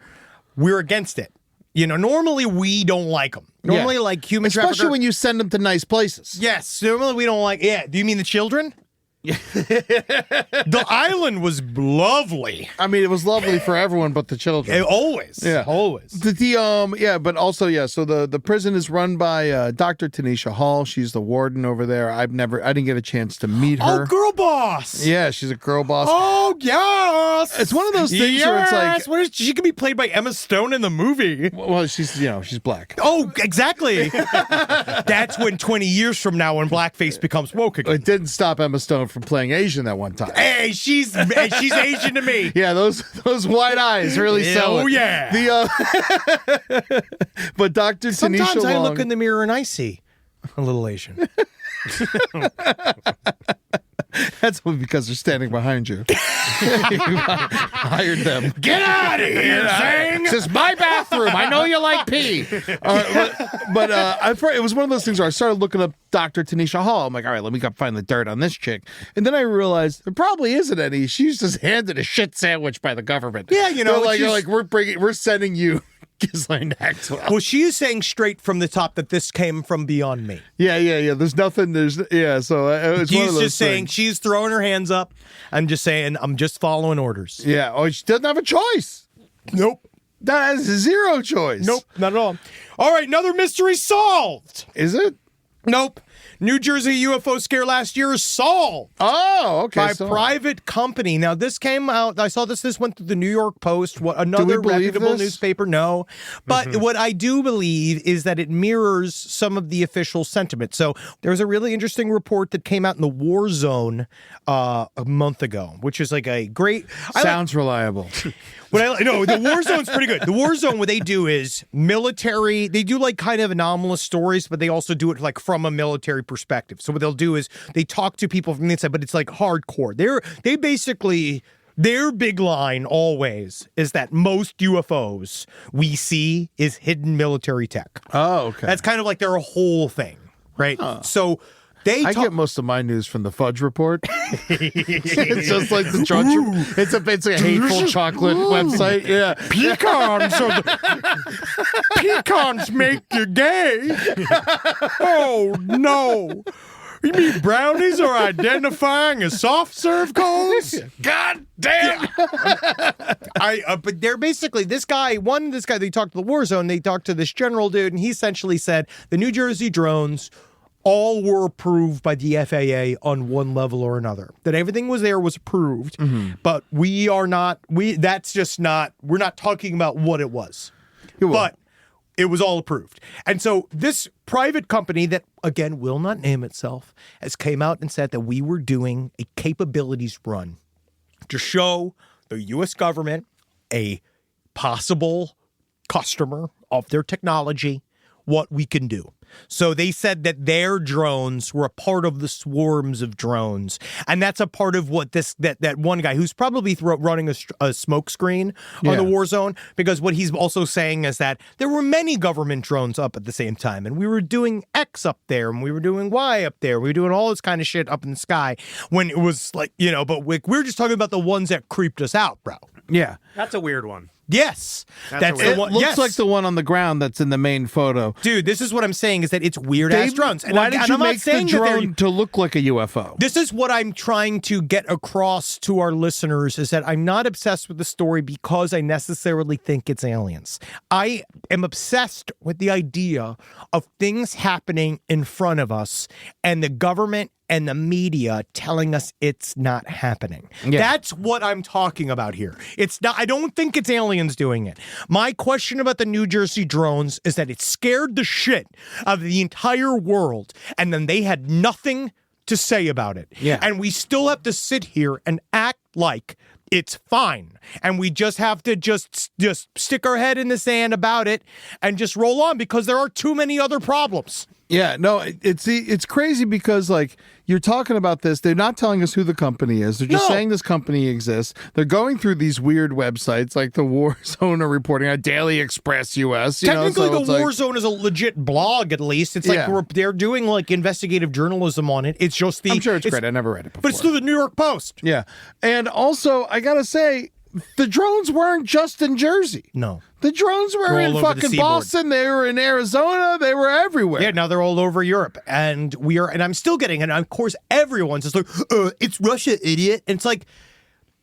we're against it. You know, normally we don't like them. Normally, like human especially when you send them to nice places. Yes, normally we don't like. Yeah, do you mean the children? The island was lovely. I mean, it was lovely for everyone but the children. Always. But also, so the prison is run by Dr. Tanisha Hall. She's the warden over there. I didn't get a chance to meet her. Oh, girl boss. Yeah, she's a girl boss. Oh, yes. It's one of those things where it's like, she could be played by Emma Stone in the movie. Well, she's black. Oh, exactly. That's when 20 years from now, when blackface becomes woke again. It didn't stop Emma Stone from playing Asian that one time. Hey, she's Asian to me. Yeah, those white eyes really sell it. Oh yeah. But Dr. Sometimes Tanisha I Long, look in the mirror and I see a little Asian. That's only because they're standing behind you. You hired them. Get out of here, Zang! This is my bathroom. I know you like pee. But it was one of those things where I started looking up Dr. Tanisha Hall. I'm like, all right, let me go find the dirt on this chick. And then I realized there probably isn't any. She's just handed a shit sandwich by the government. Yeah, you know, they're like we're sending you Ghislaine Maxwell. Well, she is saying straight from the top that this came from beyond me. Yeah. There's nothing. So it's one of He's those just saying things. she's throwing her hands up. I'm just saying I'm just following orders. Yeah. Oh, she doesn't have a choice. Nope. That has zero choice. Nope. Not at all. All right. Another mystery solved. Is it? Nope. New Jersey UFO scare last year is solved. Oh, okay. By private company. Now, this came out, I saw this went through the New York Post, another reputable newspaper. No. But what I do believe is that it mirrors some of the official sentiment. So there was a really interesting report that came out in the War Zone a month ago, which is like a great... Sounds reliable. No, the War Zone's pretty good. The War Zone, what they do is military, they do like kind of anomalous stories, but they also do it like from a military perspective. So what they'll do is they talk to people from the inside, but it's like hardcore. They basically, their big line always is that most UFOs we see is hidden military tech. Oh, okay. That's kind of like their whole thing, right? So... I get most of my news from the Fudge Report. It's just like the chocolate. It's a hateful chocolate website. Yeah, pecans make you gay. Oh no! You mean brownies are identifying as soft serve cones? God damn! But they're basically this guy. They talked to the War Zone. They talked to this general dude, and he essentially said the New Jersey drones all were approved by the FAA on one level or another. That everything was approved, but we're not talking about what it was. But it was all approved. And so this private company that, again, will not name itself, has came out and said that we were doing a capabilities run to show the U.S. government, a possible customer of their technology, what we can do. So they said that their drones were a part of the swarms of drones. And that's a part of what that one guy who's probably running a smoke screen on the War Zone, because what he's also saying is that there were many government drones up at the same time. And we were doing X up there and we were doing Y up there. We were doing all this kind of shit up in the sky when it was like, but we're just talking about the ones that creeped us out, bro. Yeah. That's a weird one. Yes. That's the one. It looks like the one on the ground that's in the main photo. Dude, this is what I'm saying is that it's weird-ass drones. And why did you make the drone to look like a UFO? This is what I'm trying to get across to our listeners, is that I'm not obsessed with the story because I necessarily think it's aliens. I am obsessed with the idea of things happening in front of us and the government and the media telling us it's not happening. Yeah. That's what I'm talking about here. It's not. I don't think it's aliens doing it. My question about the New Jersey drones is that it scared the shit of the entire world, and then they had nothing to say about it. Yeah. And we still have to sit here and act like it's fine. And we just have to just stick our head in the sand about it and just roll on because there are too many other problems. Yeah, no, it's crazy because, like, you're talking about this. They're not telling us who the company is. They're just saying this company exists. They're going through these weird websites like the War Zone are reporting on Daily Express US. Technically, the War Zone is a legit blog, at least. It's like they're doing, like, investigative journalism on it. It's just I'm sure it's great. I never read it before. But it's through the New York Post. Yeah. And also, I got to say, the drones weren't just in Jersey. No. The drones were in fucking Boston. They were in Arizona. They were everywhere. Yeah, now they're all over Europe. And I'm still getting it. And of course, everyone's just like, it's Russia, idiot. And it's like,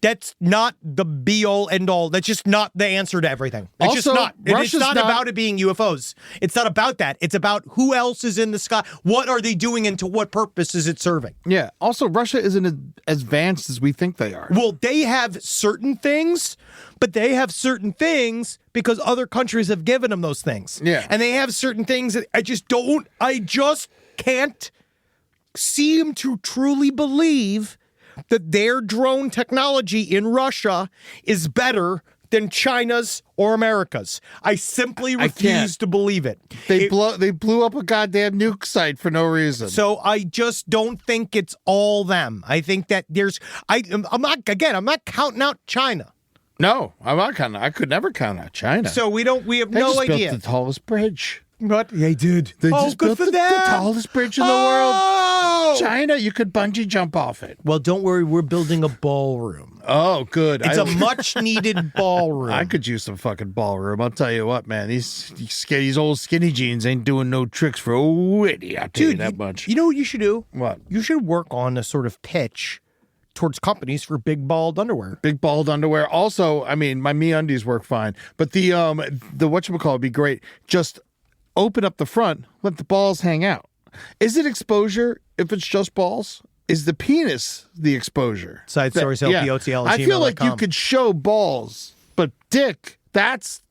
that's not the be-all, end-all. That's just not the answer to everything. It's also, just not. It's not about it being UFOs. It's not about that. It's about who else is in the sky. What are they doing and to what purpose is it serving? Yeah. Also, Russia isn't as advanced as we think they are. Well, they have certain things, but they have certain things because other countries have given them those things. Yeah. And they have certain things that I just can't seem to truly believe that their drone technology in Russia is better than China's or America's. I simply refuse to believe it. They blew up a goddamn nuke site for no reason. So I just don't think it's all them. I think that I'm not counting out China. No, I'm not counting. I could never count out China. So we have no idea. Built the tallest bridge. What? They did. They just built the tallest bridge in the world. China, you could bungee jump off it. Well, don't worry. We're building a ballroom. Oh, good. It's a much-needed ballroom. I could use some fucking ballroom. I'll tell you what, man. These old skinny jeans ain't doing no tricks for Whitney. I'll tell you that much. You know what you should do? What? You should work on a sort of pitch towards companies for big balled underwear. Big balled underwear. Also, I mean, my MeUndies work fine, but the whatchamacallit would be great. Just open up the front, let the balls hang out. Is it exposure if it's just balls? Is the penis the exposure? Side stories, LPOTL. I feel like you could show balls, but dick, that's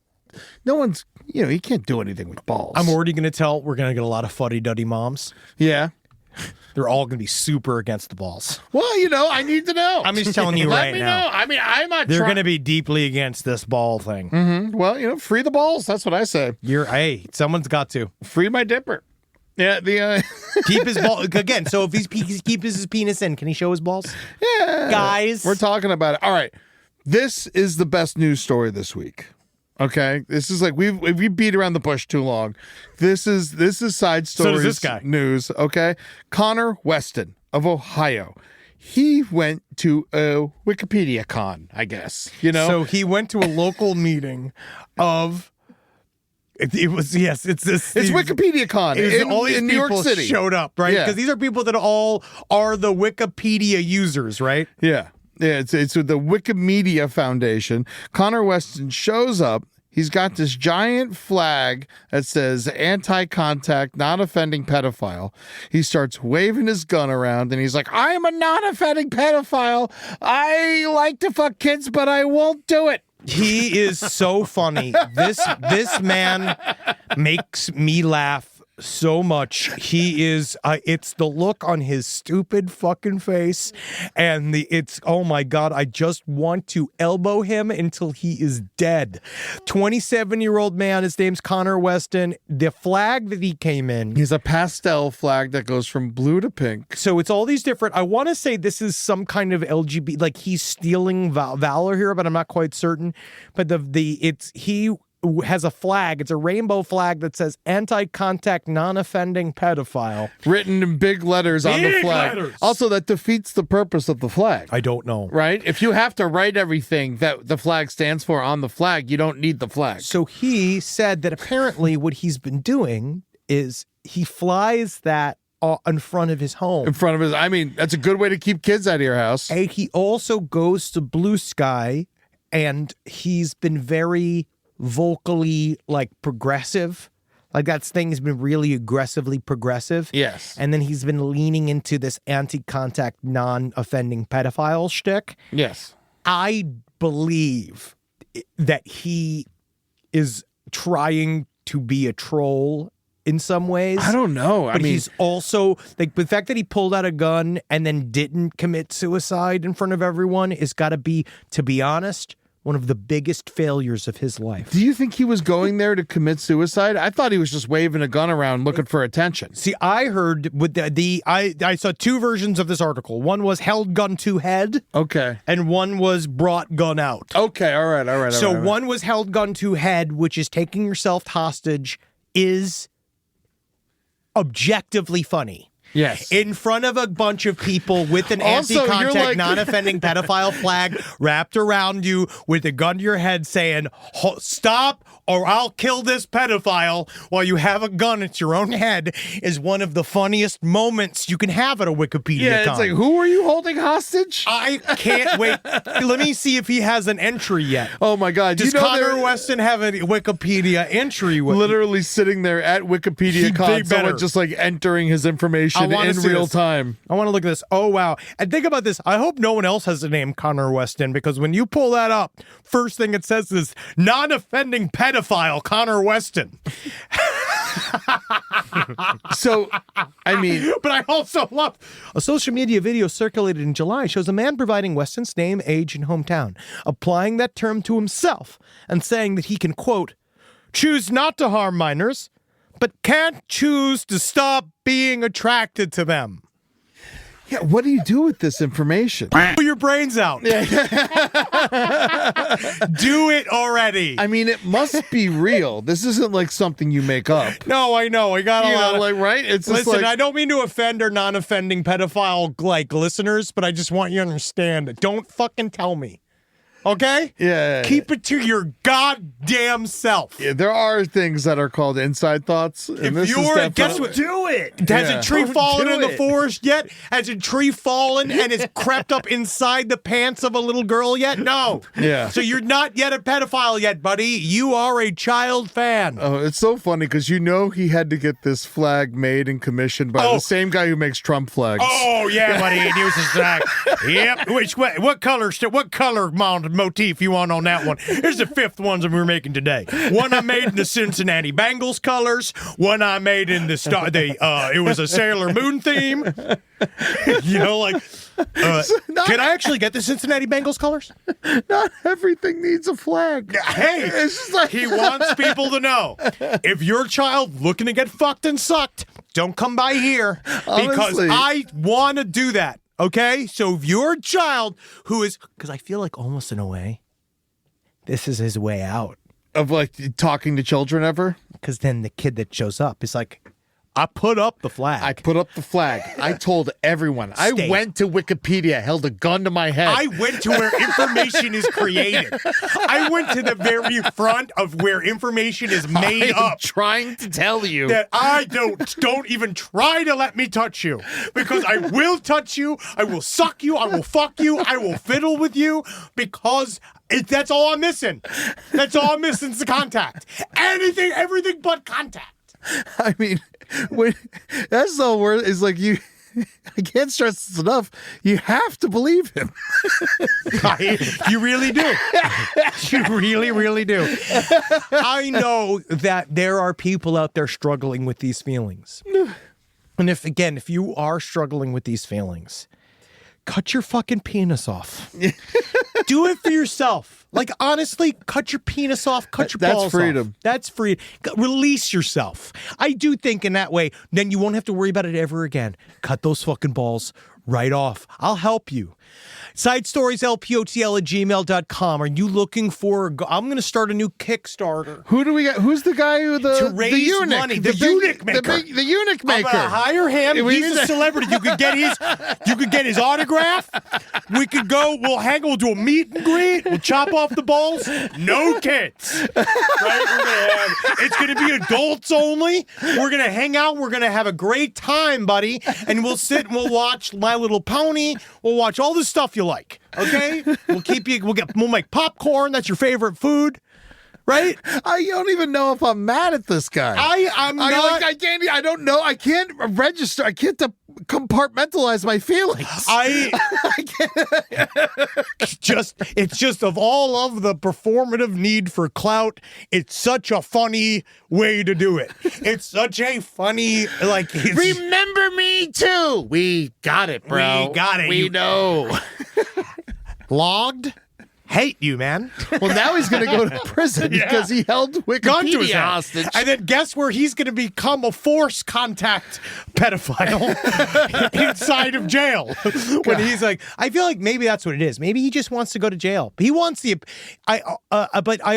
no one's. You can't do anything with balls. I'm already going to tell. We're going to get a lot of fuddy-duddy moms. Yeah. They're all going to be super against the balls. Well, I need to know. I'm just telling you right now. Let me know. I mean, I'm not. They're going to be deeply against this ball thing. Mm-hmm. Well, free the balls. That's what I say. Hey, someone's got to free my dipper. Yeah, keep his ball again. So if he keeps his penis in, can he show his balls? Yeah, guys, we're talking about it. All right, this is the best news story this week. Okay, this is like we beat around the bush too long. This is side stories. So does this guy. News. Okay, Connor Weston of Ohio. He went to a Wikipedia con, I guess. So he went to a local meeting of. It was it's Wikipedia Con. All these in people New York City showed up, right? Because these are people that all are the Wikipedia users, right? Yeah. It's with the Wikimedia Foundation. Connor Weston shows up. He's got this giant flag that says anti-contact, non-offending pedophile. He starts waving his gun around and he's like, I'm a non-offending pedophile. I like to fuck kids, but I won't do it. He is so funny. This man makes me laugh so much. He is it's the look on his stupid fucking face and oh my God, I just want to elbow him until he is dead. 27-year-old man, his name's Connor Weston. The flag that he came in, he's a pastel flag that goes from blue to pink. So it's all these different, I want to say this is some kind of LGBT, like he's stealing valor here, but I'm not quite certain. But he has a flag. It's a rainbow flag that says anti-contact, non-offending pedophile. Written in big letters on the flag. Letters. Also, that defeats the purpose of the flag. I don't know. Right? If you have to write everything that the flag stands for on the flag, you don't need the flag. So he said that apparently what he's been doing is he flies that in front of his home. In front of his, that's a good way to keep kids out of your house. And he also goes to Blue Sky, and he's been very vocally progressive. That thing's been really aggressively progressive. Yes. And then he's been leaning into this anti-contact, non-offending pedophile shtick. Yes. I believe that he is trying to be a troll in some ways. I don't know. But he's also the fact that he pulled out a gun and then didn't commit suicide in front of everyone is got to be, to be honest, one of the biggest failures of his life. Do you think he was going there to commit suicide? I thought he was just waving a gun around looking for attention. See, I heard with I saw two versions of this article. One was held gun to head. Okay. And one was brought gun out. Okay, all right. So one was held gun to head, which is taking yourself hostage, is objectively funny. Yes. In front of a bunch of people with an anti-contact, non-offending pedophile flag wrapped around you with a gun to your head saying, stop or I'll kill this pedophile while you have a gun at your own head is one of the funniest moments you can have at a Wikipedia con. It's like, who are you holding hostage? I can't wait. Let me see if he has an entry yet. Oh my God. Does Connor Weston have a Wikipedia entry? Literally sitting there at Wikipedia con, someone just entering his information in real time. I want to look at this. Oh, wow. And think about this. I hope no one else has the name Connor Weston, because when you pull that up, first thing it says is non-offending pedophile Connor Weston. So, But I also love a social media video circulated in July shows a man providing Weston's name, age, and hometown, applying that term to himself and saying that he can, quote, choose not to harm minors, but can't choose to stop being attracted to them. Yeah, what do you do with this information? Pull your brains out. Do it already. It must be real. This isn't something you make up. No, I know. I got a lot of, right? It's just listen, I don't mean to offend or non-offending pedophile listeners, but I just want you to understand that. Don't fucking tell me Okay? Yeah. Keep it to your goddamn self. Yeah, there are things that are called inside thoughts. And this is definitely... Guess what? Do it. Has a tree fallen in the it. forest yet? Has a tree fallen and it's crept up inside the pants of a little girl yet? No. Yeah. So you're not yet a pedophile yet, buddy. You are a child fan. Oh, it's so funny because he had to get this flag made and commissioned by the same guy who makes Trump flags. Oh yeah, buddy. He uses that. Yep. What color motif you want on that one? Here's the fifth ones that we're making today. One I made in the Cincinnati Bengals colors. One I made in it was a Sailor Moon theme. Can I actually get the Cincinnati Bengals colors? Not everything needs a flag. Hey, it's just like... he wants people to know. If your child looking to get fucked and sucked, don't come by here because Honestly. I want to do that. Okay? So if your child who is, because I feel like almost in a way, this is his way out. Of like talking to children ever? Because then the kid that shows up is like, I put up the flag. I put up the flag. I told everyone. I went to Wikipedia, held a gun to my head. I went to where information is created. I went to the very front of where information is made up. Trying to tell you that I don't even try to let me touch you, because I will touch you. I will suck you. I will fuck you. I will fiddle with you because that's all I'm missing. That's all I'm missing is the contact. Everything but contact. I mean, that's the word. Is like you. I can't stress this enough. You have to believe him. You really do. You really, really do. I know that there are people out there struggling with these feelings. And if you are struggling with these feelings, cut your fucking penis off. Do it for yourself. Like, honestly, cut your penis off, cut your balls off. That's freedom. That's free. Release yourself. I do think in that way, then you won't have to worry about it ever again. Cut those fucking balls right off. I'll help you. SideStoriesLPOTL@gmail.com. Are you looking for... I'm going to start a new Kickstarter. Who do we got? Who's the guy who to raise the eunuch? money? The eunuch maker. The eunuch maker. I'm going to hire him. He's a celebrity. You could get his autograph. We could go. We'll do a meet and greet. We'll chop off the balls. No kids. Right? It's going to be adults only. We're going to hang out. We're going to have a great time, buddy. And we'll sit and we'll watch My Little Pony. We'll watch all the stuff you like. Okay? We'll make popcorn. That's your favorite food. Right? I don't even know if I'm mad at this guy. I'm not. I don't know. I can't register. I can't compartmentalize my feelings. I can't. It's just of all of the performative need for clout, it's such a funny way to do it. It's such a funny, remember me too. We got it, bro. We got it. We know. Logged? Hate you, man. Well, now he's going to go to prison because he held Wikipedia hostage. And then guess where he's going to become a force contact pedophile inside of jail. When he's like, I feel like maybe that's what it is. Maybe he just wants to go to jail. He wants but I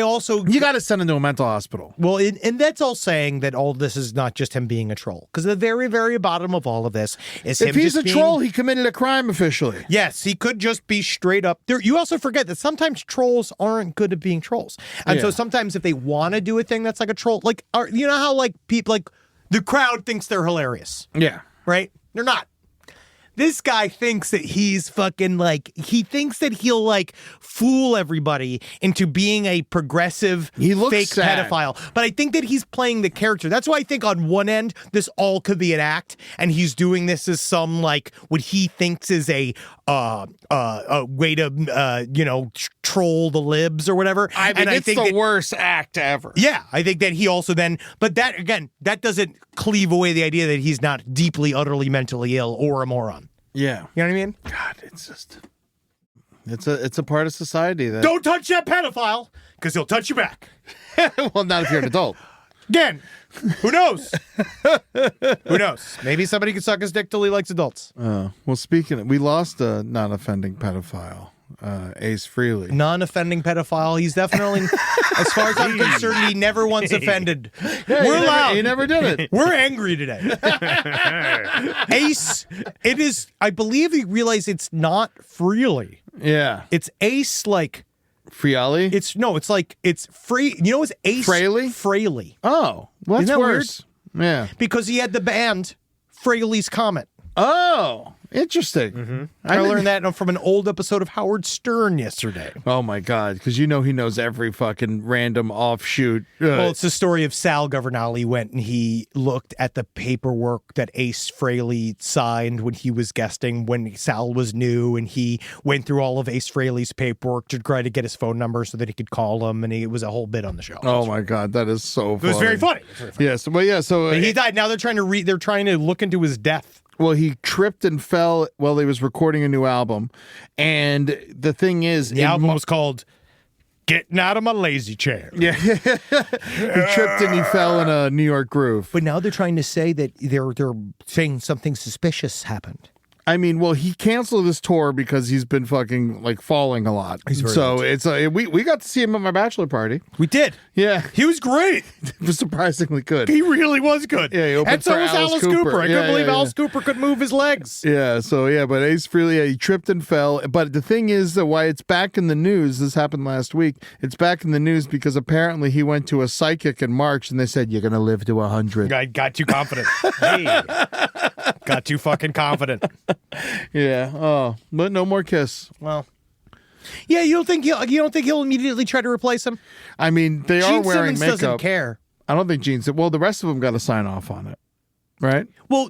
also... You got to send him to a mental hospital. Well, and that's all saying that all this is not just him being a troll. Because the very, very bottom of all of this is him If he's a troll, he committed a crime officially. Yes, he could just be straight up there. You also forget that sometimes trolls aren't good at being trolls. And so sometimes if they want to do a thing that's like a troll, you know how people, the crowd thinks they're hilarious. Yeah. Right? They're not. This guy thinks that he's fucking he thinks that he'll fool everybody into being a progressive fake sad. pedophile. But I think that he's playing the character. That's why I think on one end, this all could be an act. And he's doing this as some what he thinks is a way to, troll the libs or whatever. I mean, it's the worst act ever. Yeah. I think that he also but that, again, that doesn't cleave away the idea that he's not deeply, utterly mentally ill or a moron. Yeah. You know what I mean? God, it's just... It's a part of society that... Don't touch that pedophile, because he'll touch you back. Well, not if you're an adult. Again, who knows? Who knows? Maybe somebody can suck his dick till he likes adults. Well, speaking of... We lost a non-offending pedophile, Ace Frehley. Non-offending pedophile. He's definitely... As far as I'm concerned, he never once offended. Yeah, We're loud. He never did it. We're angry today. Ace, it is... I believe he realized it's not Frehley. Yeah. It's Ace, Friali? It's free. You know, it's Ace Frehley. Oh, well, that's Isn't that worse. Yeah. Because he had the band Frehley's Comet. Oh, interesting. I learned that from an old episode of Howard Stern yesterday. Oh my God, because he knows every fucking random offshoot. Well, it's the story of Sal Governale went and he looked at the paperwork that Ace Frehley signed when he was guesting when Sal was new, and he went through all of Ace Frehley's paperwork to try to get his phone number so that he could call him, and it was a whole bit on the show. Oh my God, that is so funny. It was very funny. Yes, well, yeah. So but he died. Now they're trying to look into his death. Well, he tripped and fell while he was recording a new album, and the thing is, the album was called "Getting Out of My Lazy Chair." Yeah, he tripped and he fell in a New York groove. But now they're trying to say that they're saying something suspicious happened. I mean, well, he canceled his tour because he's been fucking like falling a lot. So it's we got to see him at my bachelor party. We did. Yeah, he was great. It was surprisingly good. He really was good. Yeah, he opened and so for was Alice Cooper. I couldn't believe Alice yeah. Cooper could move his legs. Yeah, so but Ace Frehley, he tripped and fell. But the thing is that why it's back in the news, this happened last week, it's back in the news because apparently he went to a psychic in March and they said, you're going to live to 100. I got too confident. Hey. Got too fucking confident. Yeah. Oh, but no more Kiss. Well, yeah. You don't think he'll immediately try to replace him? I mean, they are wearing Simmons makeup. Doesn't care. I don't think Gene. Well, the rest of them got to sign off on it, right? Well,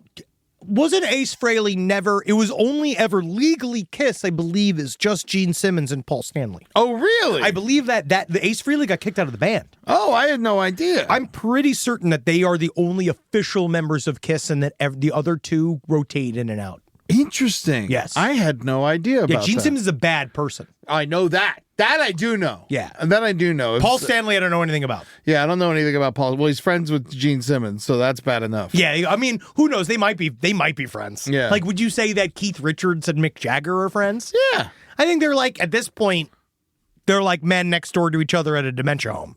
wasn't Ace Frehley never? It was only ever legally Kiss, I believe, is just Gene Simmons and Paul Stanley. Oh, really? I believe that the Ace Frehley got kicked out of the band. Oh, I had no idea. I'm pretty certain that they are the only official members of Kiss, and that the other two rotate in and out. Interesting. Yes, I had no idea about that. Gene Simmons is a bad person. I know that. That I do know. Yeah. That I do know. Paul Stanley, I don't know anything about. Yeah, I don't know anything about Paul. Well, he's friends with Gene Simmons, so that's bad enough. Yeah, I mean, who knows? They might be friends. Yeah. Like, would you say that Keith Richards and Mick Jagger are friends? Yeah. I think they're like, at this point, they're like men next door to each other at a dementia home.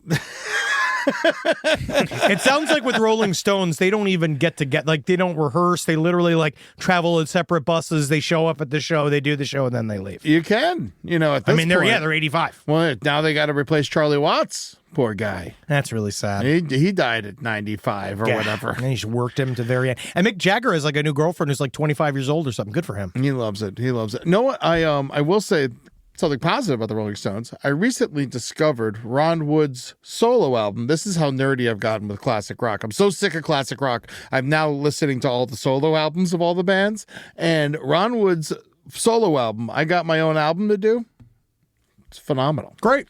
It sounds like with Rolling Stones, they don't even like, they don't rehearse. They literally like travel in separate buses. They show up at the show, they do the show, and then they leave. You can, at this point. They're 85. Well, now they got to replace Charlie Watts. Poor guy. That's really sad. He died at 95 or whatever. And he's worked him to the very end. And Mick Jagger has like a new girlfriend who's like 25 years old or something. Good for him. He loves it. No, what? I will say something positive about the Rolling Stones. I recently discovered Ron Wood's solo album. This is how nerdy I've gotten with classic rock. I'm so sick of classic rock. I'm now listening to all the solo albums of all the bands. And Ron Wood's solo album, I got my own album to do. It's phenomenal. Great.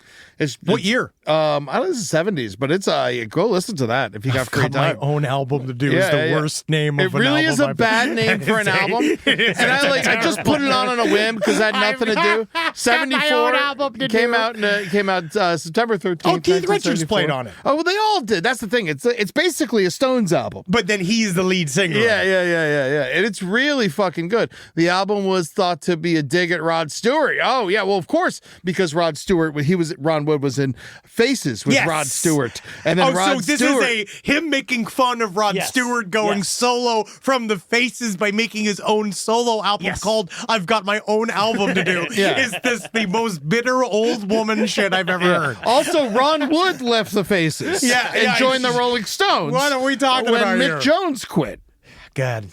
What year? I don't know, it's the 70s, but it's go listen to that if you got free time. My own album to do is the worst name of an album. It really is a bad name for an album. And I just put it on a whim because I had nothing to do. 74 came out September 13th. Oh, Keith Richards played on it. Oh, well, they all did. That's the thing. It's basically a Stones album. But then he's the lead singer. Yeah. And it's really fucking good. The album was thought to be a dig at Rod Stewart. Oh, yeah. Well, of course, because Ron Wood was in Faces with Rod Stewart. And then so this is him making fun of Rod Stewart going solo from the Faces by making his own solo album called I've Got My Own Album to Do. Is this the most bitter old woman shit I've ever heard? Also, Ron Wood left the Faces and joined the Rolling Stones. What are we talking about when Mick Jones quit. God.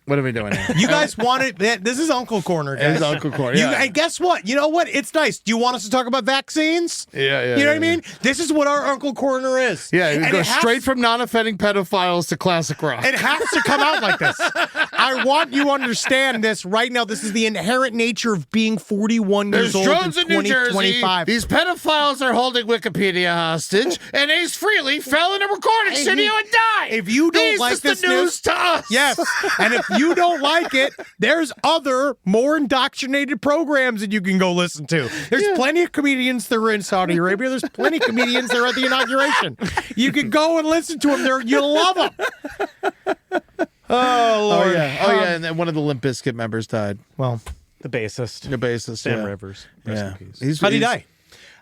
What are we doing here? You guys wanted this is Uncle Corner, guys. It is Uncle Corner. Yeah. And guess what? You know what? It's nice. Do you want us to talk about vaccines? Yeah. You know what I mean? This is what our Uncle Corner is. Yeah, it goes straight from non-offending pedophiles to classic rock. It has to come out like this. I want you to understand this right now. This is the inherent nature of being 41 years old in 2025. These pedophiles are holding Wikipedia hostage, and Ace Frehley fell in a recording studio and died. If you don't like this news to us. Yes, and if you don't like it, there's other more indoctrinated programs that you can go listen to. There's plenty of comedians that are in Saudi Arabia. There's plenty of comedians that are at the inauguration. You can go and listen to them there. You'll love them. Oh, Lord. Oh, yeah. And then one of the Limp Bizkit members died. Well, the bassist. Sam Rivers. Rest in peace. How'd he die?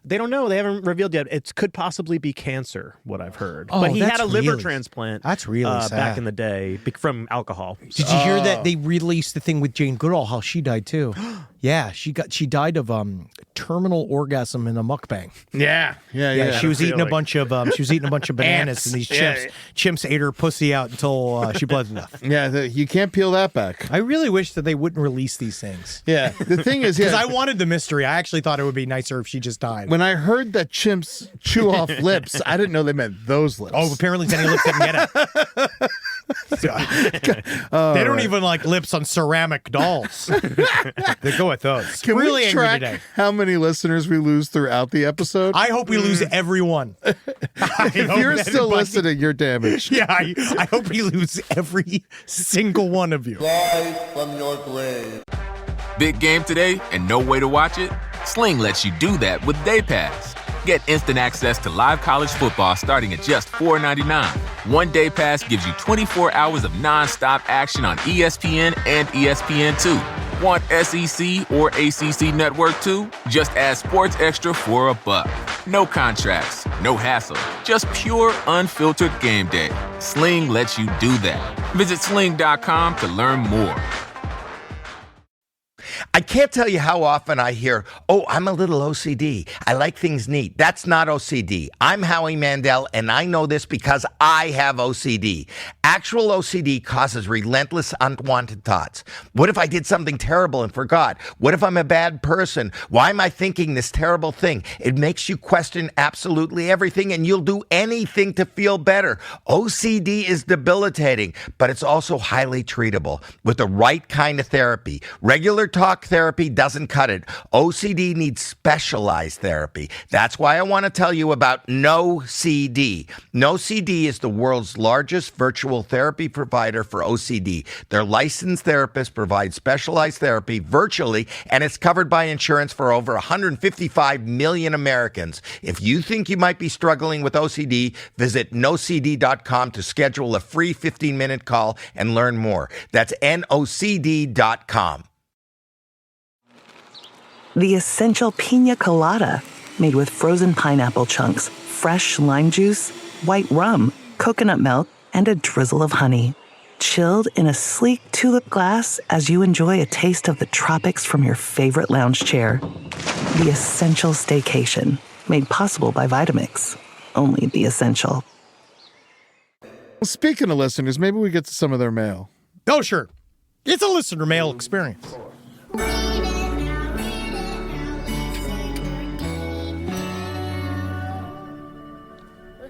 They don't know. They haven't revealed yet. It could possibly be cancer, what I've heard. Oh, but he had a liver really, transplant. That's really sad. Back in the day from alcohol. Did you hear that they released the thing with Jane Goodall, how she died too? Yeah, she died of terminal orgasm in a mukbang. Yeah. She was eating a bunch of bananas, and these chimps ate her pussy out until she bled to death. Yeah, you can't peel that back. I really wish that they wouldn't release these things. Yeah, the thing is, because I wanted the mystery. I actually thought it would be nicer if she just died. When I heard that chimps chew off lips, I didn't know they meant those lips. Oh, apparently Tenny Lips didn't get it. They don't even like lips on ceramic dolls. They go with those. Can really we angry track today. how many listeners we lose throughout the episode? I hope we lose everyone. If you're still listening, you're damaged. Yeah, I hope we lose every single one of you. Rise from your grave. Big game today and no way to watch it? Sling lets you do that with Day Pass. Get instant access to live college football starting at just $4.99. One Day Pass gives you 24 hours of nonstop action on ESPN and ESPN2. Want SEC or ACC Network too? Just add Sports Extra for $1. No contracts, no hassle, just pure unfiltered game day. Sling lets you do that. Visit sling.com to learn more. I can't tell you how often I hear, oh, I'm a little OCD. I like things neat. That's not OCD. I'm Howie Mandel, and I know this because I have OCD. Actual OCD causes relentless, unwanted thoughts. What if I did something terrible and forgot? What if I'm a bad person? Why am I thinking this terrible thing? It makes you question absolutely everything, and you'll do anything to feel better. OCD is debilitating, but it's also highly treatable with the right kind of therapy. Regular talk therapy doesn't cut it. OCD needs specialized therapy. That's why I want to tell you about NoCD. NoCD is the world's largest virtual therapy provider for OCD. Their licensed therapists provide specialized therapy virtually, and it's covered by insurance for over 155 million Americans. If you think you might be struggling with OCD, visit nocd.com to schedule a free 15-minute call and learn more. That's NOCD.com. The essential pina colada, made with frozen pineapple chunks, fresh lime juice, white rum, coconut milk, and a drizzle of honey. Chilled in a sleek tulip glass as you enjoy a taste of the tropics from your favorite lounge chair. The essential staycation, made possible by Vitamix. Only the essential. Well, speaking of listeners, maybe we get to some of their mail. Oh, sure. It's a listener mail experience.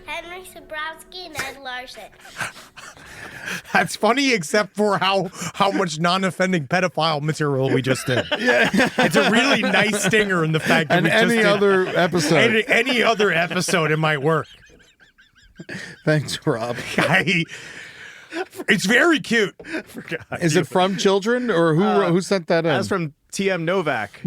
Henry Sabrowski and Ed Larson. That's funny, except for how much non-offending pedophile material we just did. Yeah, it's a really nice stinger in the fact that and we just any did other episode. Any other episode, it might work. Thanks, Rob. It's very cute. Is it from children, or who sent that in? That's from TM Novak.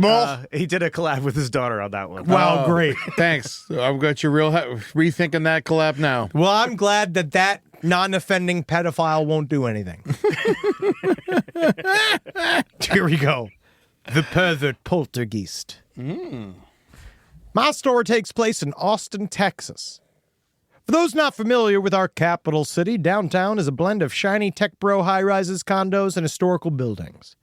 He did a collab with his daughter on that one. Wow, great. Thanks. I've got you rethinking that collab now. Well, I'm glad that non-offending pedophile won't do anything. Here we go. The Pervert Poltergeist. My story takes place in Austin, Texas. For those not familiar with our capital city, downtown is a blend of shiny tech bro high-rises, condos, and historical buildings.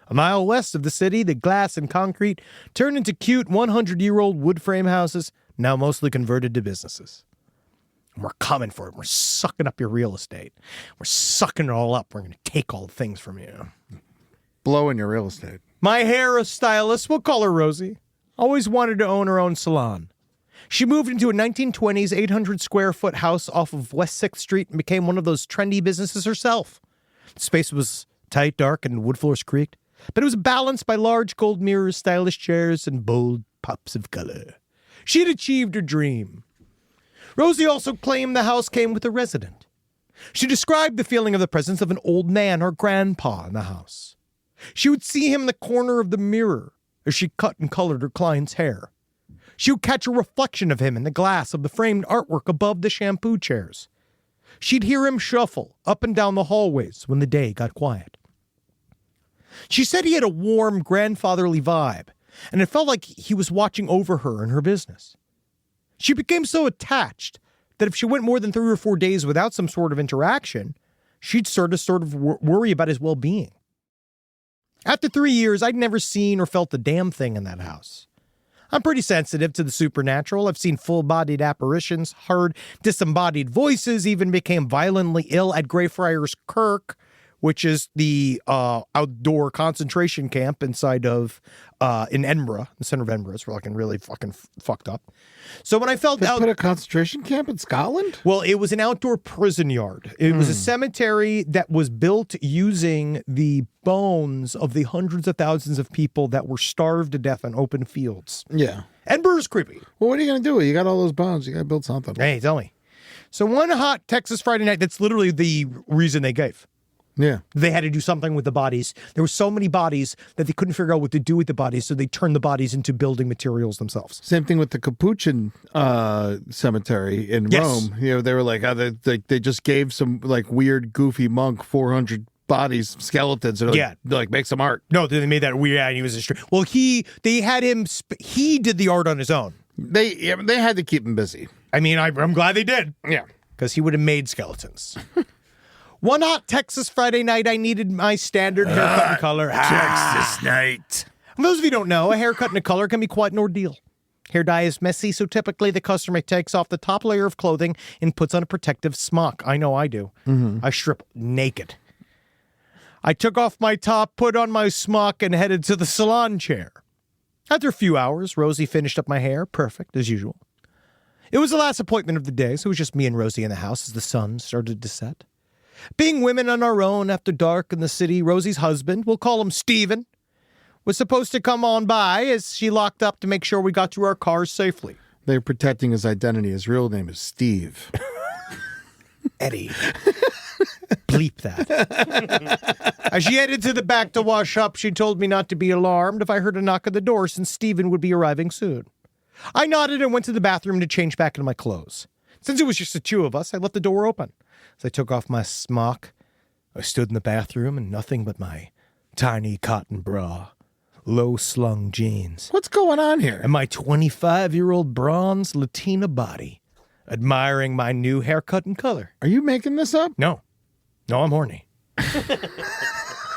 A mile west of the city, the glass and concrete turned into cute 100-year-old wood frame houses, now mostly converted to businesses. And we're coming for it. We're sucking up your real estate. We're sucking it all up. We're going to take all the things from you. Blowing your real estate. My hairstylist, we'll call her Rosie, always wanted to own her own salon. She moved into a 1920s 800-square-foot house off of West 6th Street and became one of those trendy businesses herself. The space was tight, dark, and wood floors creaked, but it was balanced by large gold mirrors, stylish chairs, and bold pops of color. She had achieved her dream. Rosie also claimed the house came with a resident. She described the feeling of the presence of an old man or grandpa in the house. She would see him in the corner of the mirror as she cut and colored her client's hair. She would catch a reflection of him in the glass of the framed artwork above the shampoo chairs. She'd hear him shuffle up and down the hallways when the day got quiet. She said he had a warm, grandfatherly vibe, and it felt like he was watching over her and her business. She became so attached that if she went more than 3 or 4 days without some sort of interaction, she'd start to worry about his well-being. After 3 years, I'd never seen or felt a damn thing in that house. I'm pretty sensitive to the supernatural. I've seen full-bodied apparitions, heard disembodied voices, even became violently ill at Greyfriars Kirk, which is the outdoor concentration camp inside of, in Edinburgh, the center of Edinburgh. It's fucking really fucking fucked up. So when I felt They put a concentration camp in Scotland? Well, it was an outdoor prison yard. It was a cemetery that was built using the bones of the hundreds of thousands of people that were starved to death on open fields. Yeah. Edinburgh's creepy. Well, what are you going to do? You got all those bones. You got to build something. Hey, tell me. So one hot Texas Friday night, that's literally the reason they gave. Yeah. They had to do something with the bodies. There were so many bodies that they couldn't figure out what to do with the bodies, so they turned the bodies into building materials themselves. Same thing with the Capuchin cemetery in Rome. You know, they were like, they just gave some like weird, goofy monk 400 bodies, skeletons. And they're like, make some art. No, they made that weird. Yeah, and he was a straight. Well, they had him. He did the art on his own. They had to keep him busy. I mean, I'm glad they did. Yeah, because he would have made skeletons. One hot Texas Friday night, I needed my standard haircut and color. Texas night. For those of you who don't know, a haircut and a color can be quite an ordeal. Hair dye is messy, so typically the customer takes off the top layer of clothing and puts on a protective smock. I know I do. I strip naked. I took off my top, put on my smock, and headed to the salon chair. After a few hours, Rosie finished up my hair, perfect, as usual. It was the last appointment of the day, so it was just me and Rosie in the house as the sun started to set. Being women on our own after dark in the city, Rosie's husband, we'll call him Steven, was supposed to come on by as she locked up to make sure we got to our cars safely. They're protecting his identity. His real name is Steve. Eddie. Bleep that. As she headed to the back to wash up, she told me not to be alarmed if I heard a knock at the door since Steven would be arriving soon. I nodded and went to the bathroom to change back into my clothes. Since it was just the two of us, I left the door open. As I took off my smock, I stood in the bathroom in nothing but my tiny cotton bra, low-slung jeans. What's going on here? And my 25-year-old bronze Latina body, admiring my new haircut and color. Are you making this up? No. No, I'm horny.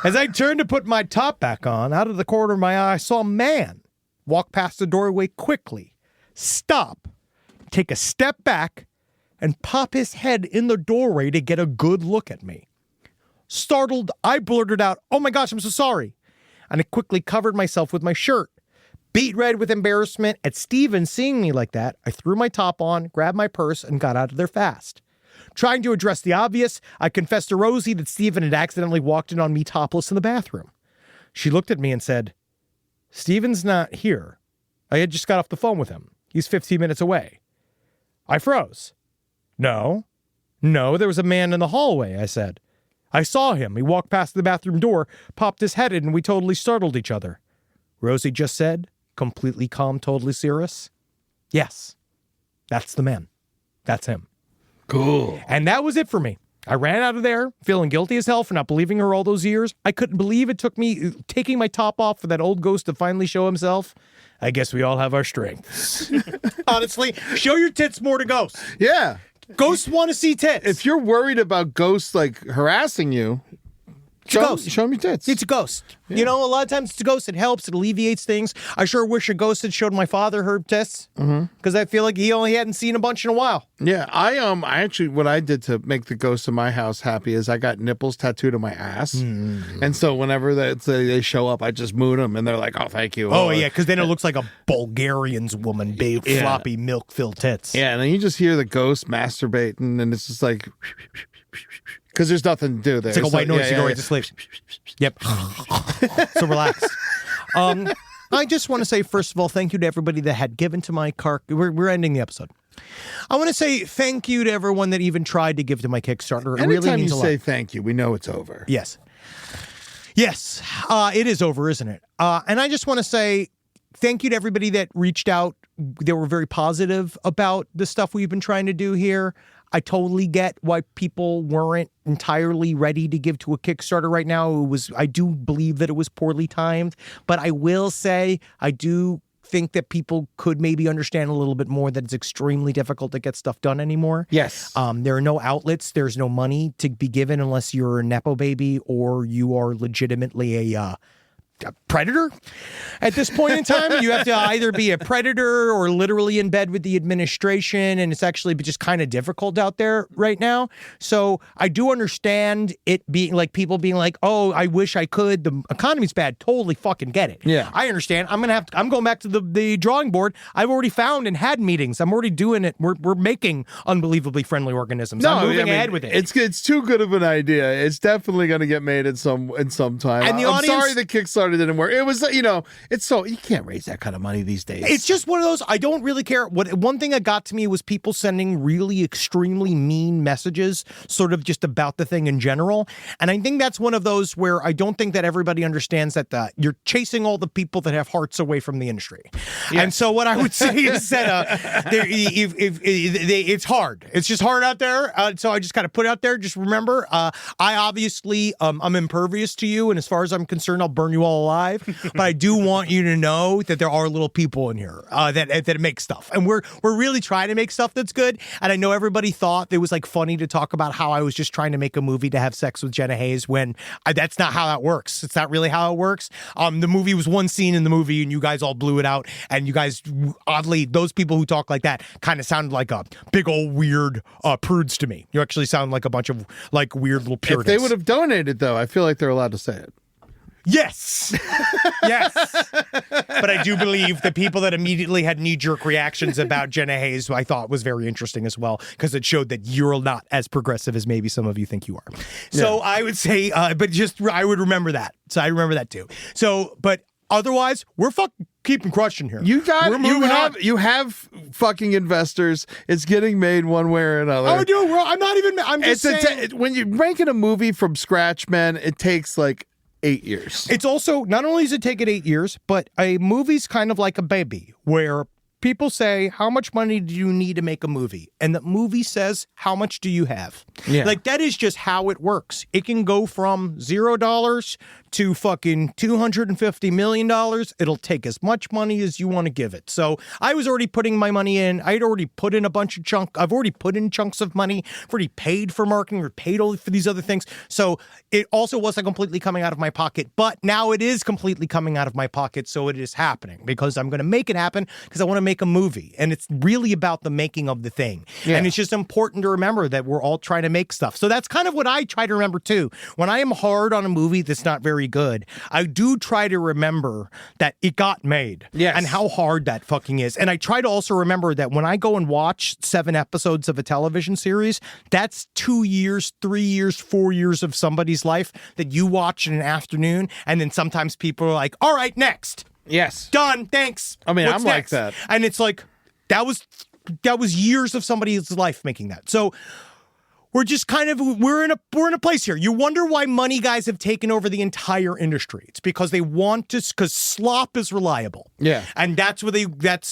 As I turned to put my top back on, out of the corner of my eye, I saw a man walk past the doorway quickly, stop, take a step back, and pop his head in the doorway to get a good look at me. Startled, I blurted out, "Oh my gosh, I'm so sorry." And I quickly covered myself with my shirt. Beat red with embarrassment at Steven seeing me like that, I threw my top on, grabbed my purse, and got out of there fast. Trying to address the obvious, I confessed to Rosie that Steven had accidentally walked in on me topless in the bathroom. She looked at me and said, "Steven's not here. I had just got off the phone with him. He's 15 minutes away." I froze. No, there was a man in the hallway, I said. I saw him. He walked past the bathroom door, popped his head in, and we totally startled each other. Rosie just said, completely calm, totally serious, "Yes, that's the man. That's him." Cool. And that was it for me. I ran out of there, feeling guilty as hell for not believing her all those years. I couldn't believe it took me taking my top off for that old ghost to finally show himself. I guess we all have our strengths. Honestly, show your tits more to ghosts. Yeah. Ghosts want to see tits. If you're worried about ghosts like harassing you, show them your tits. It's a ghost. Yeah. You know, a lot of times it's a ghost. It helps. It alleviates things. I sure wish a ghost had showed my father her tits because I feel like he only hadn't seen a bunch in a while. Yeah, I actually, what I did to make the ghosts in my house happy is I got nipples tattooed on my ass, and so whenever they show up, I just moon them, and they're like, "Oh, thank you." Oh yeah, because then it looks like a Bulgarian's woman, big floppy milk-filled tits. Yeah, and then you just hear the ghost masturbating, and it's just like. Because there's nothing to do there. It's like a white noise. You go right to sleep. Yep. So relax. I just want to say, first of all, thank you to everybody that had given to my car. We're ending the episode. I want to say thank you to everyone that even tried to give to my Kickstarter. It really means a lot. Anytime you say thank you, we know it's over. Yes. Yes. It is over, isn't it? And I just want to say thank you to everybody that reached out. They were very positive about the stuff we've been trying to do here. I totally get why people weren't entirely ready to give to a Kickstarter right now. I do believe that it was poorly timed, but I will say I do think that people could maybe understand a little bit more that it's extremely difficult to get stuff done anymore. Yes. There are no outlets. There's no money to be given unless you're a Nepo baby or you are legitimately a a predator at this point in time. You have to either be a predator or literally in bed with the administration, and it's actually just kind of difficult out there right now. So I do understand it being like people being like, oh, I wish I could. The economy's bad. Totally fucking get it. Yeah. I understand. I'm going back to the drawing board. I've already found and had meetings. I'm already doing it. We're making unbelievably friendly organisms. I'm moving ahead with it. It's too good of an idea. It's definitely going to get made in some time. And the I'm audience, sorry the Kickstarter didn't work. It was, it's so you can't raise that kind of money these days. It's just one of those. I don't really care. One thing that got to me was people sending really extremely mean messages, sort of just about the thing in general. And I think that's one of those where I don't think that everybody understands that you're chasing all the people that have hearts away from the industry. Yes. And so what I would say is that it's hard. It's just hard out there. So I just kind of put it out there. Just remember, I obviously I'm impervious to you, and as far as I'm concerned, I'll burn you all alive. But I do want you to know that there are little people in here that make stuff, and we're really trying to make stuff that's good. And I know everybody thought it was like funny to talk about how I was just trying to make a movie to have sex with Jenna Hayes when that's not how that works. It's not really how it works. The movie was one scene in the movie, and you guys all blew it out. And you guys, oddly, those people who talk like that kind of sounded like a big old weird prudes to me. You actually sound like a bunch of like weird little Puritans. If they would have donated, though, I feel like they're allowed to say it. Yes. Yes. But I do believe the people that immediately had knee-jerk reactions about Jenna Hayes, who I thought was very interesting as well, because it showed that you're not as progressive as maybe some of you think you are. So yeah. I would say, I would remember that. So I remember that too. So, but otherwise, we're keeping crushing here. You have fucking investors. It's getting made one way or another. Oh, dude, I'm just saying. When you're ranking a movie from scratch, man, it takes like 8 years. It's also, not only does it take it 8 years, but a movie's kind of like a baby where people say, how much money do you need to make a movie? And the movie says, how much do you have? Yeah. Like, that is just how it works. It can go from $0 to fucking $250 million. It'll take as much money as you want to give it. So I was already putting my money in. I'd already put in I've already put in chunks of money. I've already paid for marketing or paid all for these other things. So it also wasn't completely coming out of my pocket, but now it is completely coming out of my pocket. So it is happening because I'm going to make it happen because I want to make a movie. And it's really about the making of the thing. Yeah. And it's just important to remember that we're all trying to make stuff. So that's kind of what I try to remember too. When I am hard on a movie that's not very good, I do try to remember that it got made. Yes. And how hard that fucking is. And I try to also remember that when I go and watch 7 episodes of a television series, that's 2 years, 3 years, 4 years of somebody's life that you watch in an afternoon. And then sometimes people are like, all right, next. Yes. Done. Thanks. I mean, What's I'm next? like that. And it's like, that was years of somebody's life making that. So we're just we're in a place here. You wonder why money guys have taken over the entire industry. It's because they want to, because slop is reliable. Yeah. And that's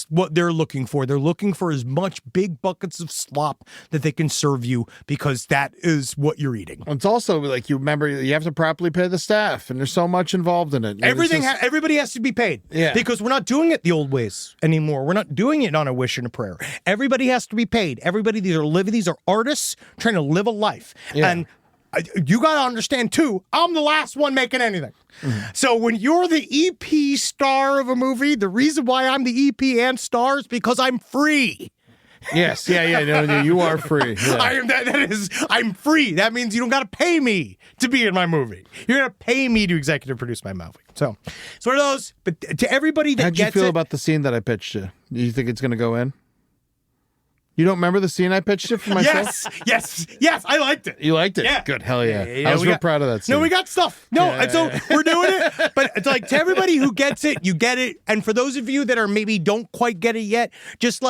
what they're looking for. They're looking for as much big buckets of slop that they can serve you because that is what you're eating. It's also like, you remember, you have to properly pay the staff and there's so much involved in it. Everybody has to be paid. Yeah. Because we're not doing it the old ways anymore. We're not doing it on a wish and a prayer. Everybody has to be paid. These are artists trying to live a life. Yeah. And you got to understand too, I'm the last one making anything. Mm-hmm. So when you're the EP star of a movie, the reason why I'm the EP and star is because I'm free. Yes. Yeah. No, you are free. Yeah. I'm free. That means you don't got to pay me to be in my movie. You're going to pay me to executive produce my movie. So it's one of those, but to everybody that How'd you feel about the scene that I pitched you? Do you think it's going to go in? You don't remember the scene I pitched it for myself? Yes, I liked it. You liked it? Yeah. Good, hell yeah. I was real proud of that scene. No, we got stuff. So we're doing it. But it's like, to everybody who gets it, you get it. And for those of you that are maybe don't quite get it yet, just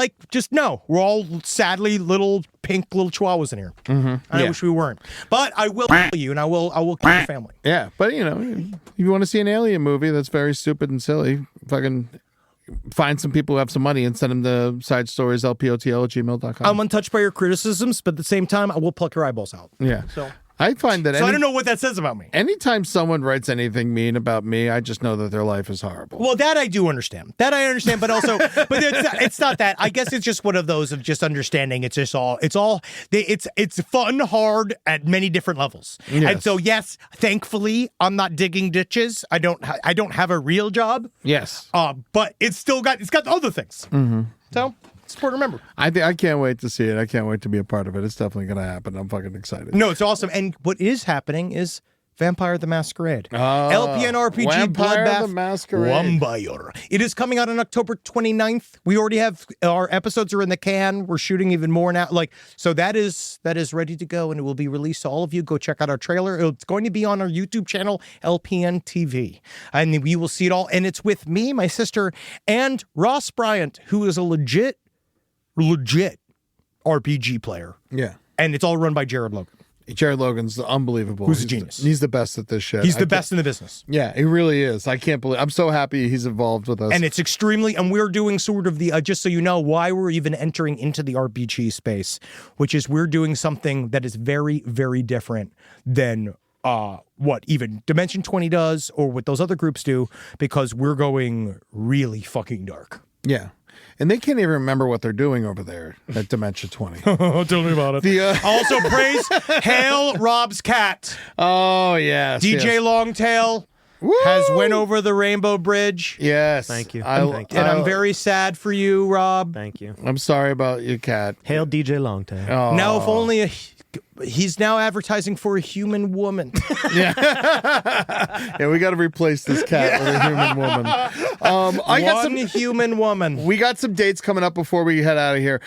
know, we're all sadly little pink little chihuahuas in here. Mm-hmm. I wish we weren't. But I will kill you, and I will kill your family. Yeah, but if you want to see an alien movie that's very stupid and silly, fucking find some people who have some money and send them to sidestorieslpotl@gmail.com. I'm untouched by your criticisms, but at the same time, I will pluck your eyeballs out. Yeah. So I find that So I don't know what that says about me. Anytime someone writes anything mean about me, I just know that their life is horrible. Well, that I do understand. But also, but it's not that. I guess it's just one of those of just understanding. It's fun, hard at many different levels. Yes. And so, yes, thankfully, I'm not digging ditches. I don't have a real job. Yes. But it's got other things. Mm-hmm. So. It's important to remember. I can't wait to see it. I can't wait to be a part of it. It's definitely going to happen. I'm fucking excited. No, it's awesome. And what is happening is Vampire the Masquerade. LPN RPG Vampire Bloodbath the Masquerade. Vampire. It is coming out on October 29th. We already have our episodes are in the can. We're shooting even more now. So that is ready to go, and it will be released to all of you. Go check out our trailer. It's going to be on our YouTube channel, LPN TV. And we will see it all. And it's with me, my sister, and Ross Bryant, who is a legit RPG player. Yeah. And it's all run by Jared Logan. Jared Logan's unbelievable. Who's a genius. He's the best at this shit. He's the best in the business. Yeah, he really is. I can't believe. I'm so happy he's involved with us. And it's extremely, and we're doing sort of the, just so you know, why we're even entering into the RPG space, which is we're doing something that is very, very different than what even Dimension 20 does or what those other groups do, because we're going really fucking dark. Yeah. And they can't even remember what they're doing over there at Dimension 20. Tell me about it. Also, praise Hail Rob's cat. Oh, yes. DJ yes. Longtail has went over the Rainbow Bridge. Yes. Thank you. I'm very sad for you, Rob. Thank you. I'm sorry about your cat. Hail DJ Longtail. Oh. Now, if only he's now advertising for a human woman. Yeah, we got to replace this cat with a human woman. I got some human woman. We got some dates coming up before we head out of here.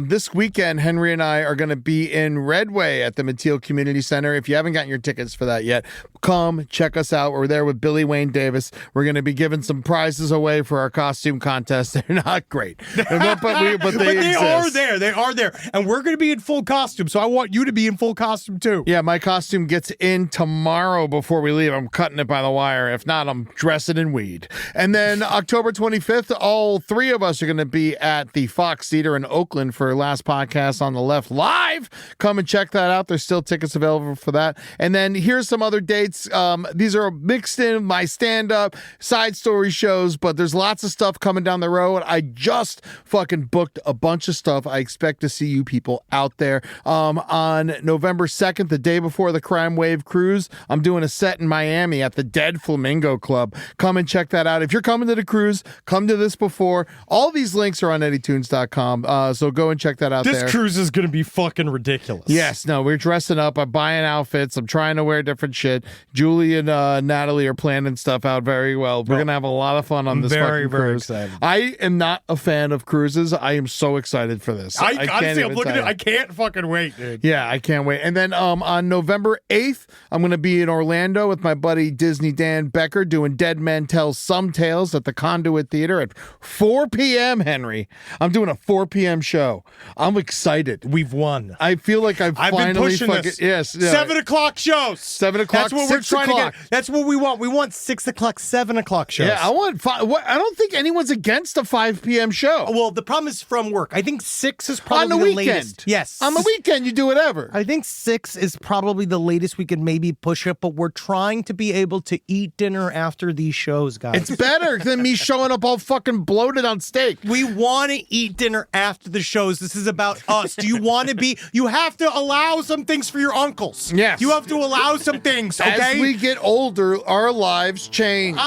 This weekend, Henry and I are going to be in Redway at the Mateel Community Center. If you haven't gotten your tickets for that yet, come check us out. We're there with Billy Wayne Davis. We're going to be giving some prizes away for our costume contest. They're not great, but they are there. They are there, and we're going to be in full costume. So I want you to be in full costume too. Yeah, my costume gets in tomorrow before we leave. I'm cutting it by the wire. If not, I'm dressing in weed. And then October 25th, all three of us are going to be at the Fox Theater in Oakland for Last Podcast on the Left live. Come and check that out. There's still tickets available for that. And then here's some other dates. These are mixed in my stand-up, side story shows, but there's lots of stuff coming down the road. I just fucking booked a bunch of stuff. I expect to see you people out there. On November 2nd, the day before the Crime Wave cruise, I'm doing a set in Miami at the Dead Flamingo Club. Come and check that out. If you're coming to the cruise, come to this before. All these links are on eddytunes.com, so go and check that out there. This cruise is going to be fucking ridiculous. Yes, no, we're dressing up. I'm buying outfits. I'm trying to wear different shit. Julie and Natalie are planning stuff out very well. We're going to have a lot of fun on this fucking cruise. Excited. I am not a fan of cruises. I am so excited for this. Honestly, I'm looking at it. I can't fucking wait, dude. Yeah, I can't wait. And then on November 8th, I'm going to be in Orlando with my buddy Disney Dan Becker doing Dead Men Tell Some Tales at the Conduit Theater at 4 p.m., Henry. I'm doing a 4 p.m. show. I'm excited. We've won. I feel like I've finally been pushing this. Yes. Yeah. 7 o'clock shows. 7 o'clock, That's what we're trying o'clock. to get. That's what we want. We want 6 o'clock, 7 o'clock shows. Yeah, I want I don't think anyone's against a 5 p.m. show. Well, the problem is from work. I think 6 is probably on the weekend. Latest. Yes. On the weekend, you do whatever. I think 6 is probably the latest we could maybe push it, but we're trying to be able to eat dinner after these shows, guys. It's better than me showing up all fucking bloated on steak. We want to eat dinner after the shows. This is about us. Do you want to be? You have to allow some things for your uncles. Yes. You have to allow some things, okay? As we get older, our lives change.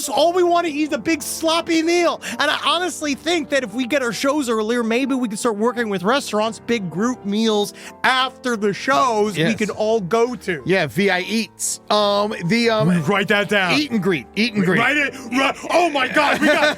All we want to eat is a big sloppy meal. And I honestly think that if we get our shows earlier, maybe we can start working with restaurants, big group meals after the shows we can all go to. Yeah, VI Eats. Write that down. Eat and greet. Write it. Oh my God, we got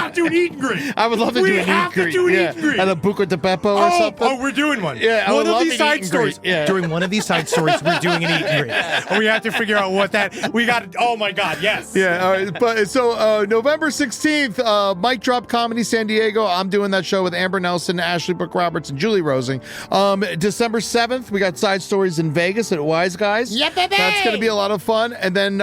to do an eat and greet. I would love to do an eat and greet. We have to do an eat and greet. At a Buca de Beppo or something. Oh, we're doing one. Yeah, one of these side eat and stories. greet. Yeah. During one of these side stories, we're doing an eat and greet. And we have to figure out what that. We got. Oh my God, yes. Yeah. All right. But so November 16th, Mike Drop Comedy San Diego. I'm doing that show with Amber Nelson, Ashley Brooke Roberts, and Julie Rosing. December 7th, we got side stories in Vegas at Wise Guys. Yeah, baby. That's going to be a lot of fun. And then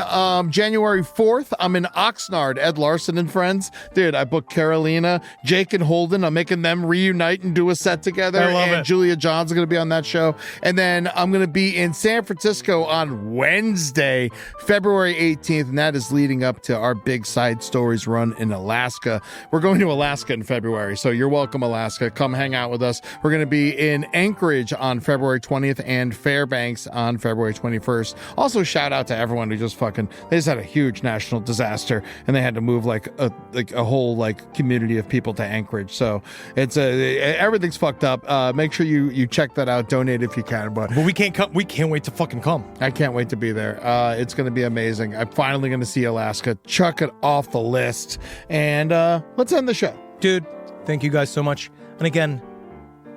January 4th, I'm in Oxnard, Ed Larson and Friends. Dude, I booked Carolina, Jake and Holden. I'm making them reunite and do a set together. I love and Julia John's going to be on that show. And then I'm going to be in San Francisco on Wednesday, February 18th, and that is leading up to our big Side Stories run in Alaska. We're going to Alaska in February, so you're welcome, Alaska. Come hang out with us. We're going to be in Anchorage on February 20th and Fairbanks on February 21st. Also, shout out to everyone who they just had a huge national disaster, and they had to move like a whole community of people to Anchorage. So it's everything's fucked up. Make sure you check that out. Donate if you can. But we can't come. We can't wait to fucking come. I can't wait to be there. It's going to be amazing. I'm finally going to see Alaska. Chuck it off the list, and let's end the show, dude. Thank you guys so much. And again,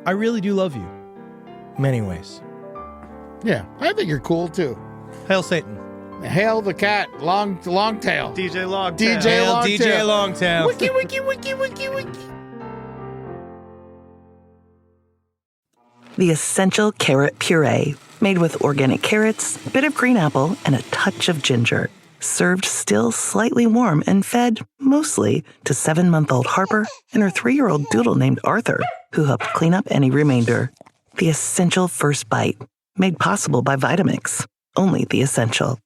I really do love you. Many ways. Yeah, I think you're cool too. Hail Satan. Hail the cat. Long tail. DJ Longtail. DJ Longtail. Wiki, wiki, wiki, wiki, wiki. The Essential Carrot Puree, made with organic carrots, a bit of green apple, and a touch of ginger. Served still slightly warm and fed, mostly, to 7-month-old Harper and her 3-year-old doodle named Arthur, who helped clean up any remainder. The Essential First Bite, made possible by Vitamix. Only the Essential.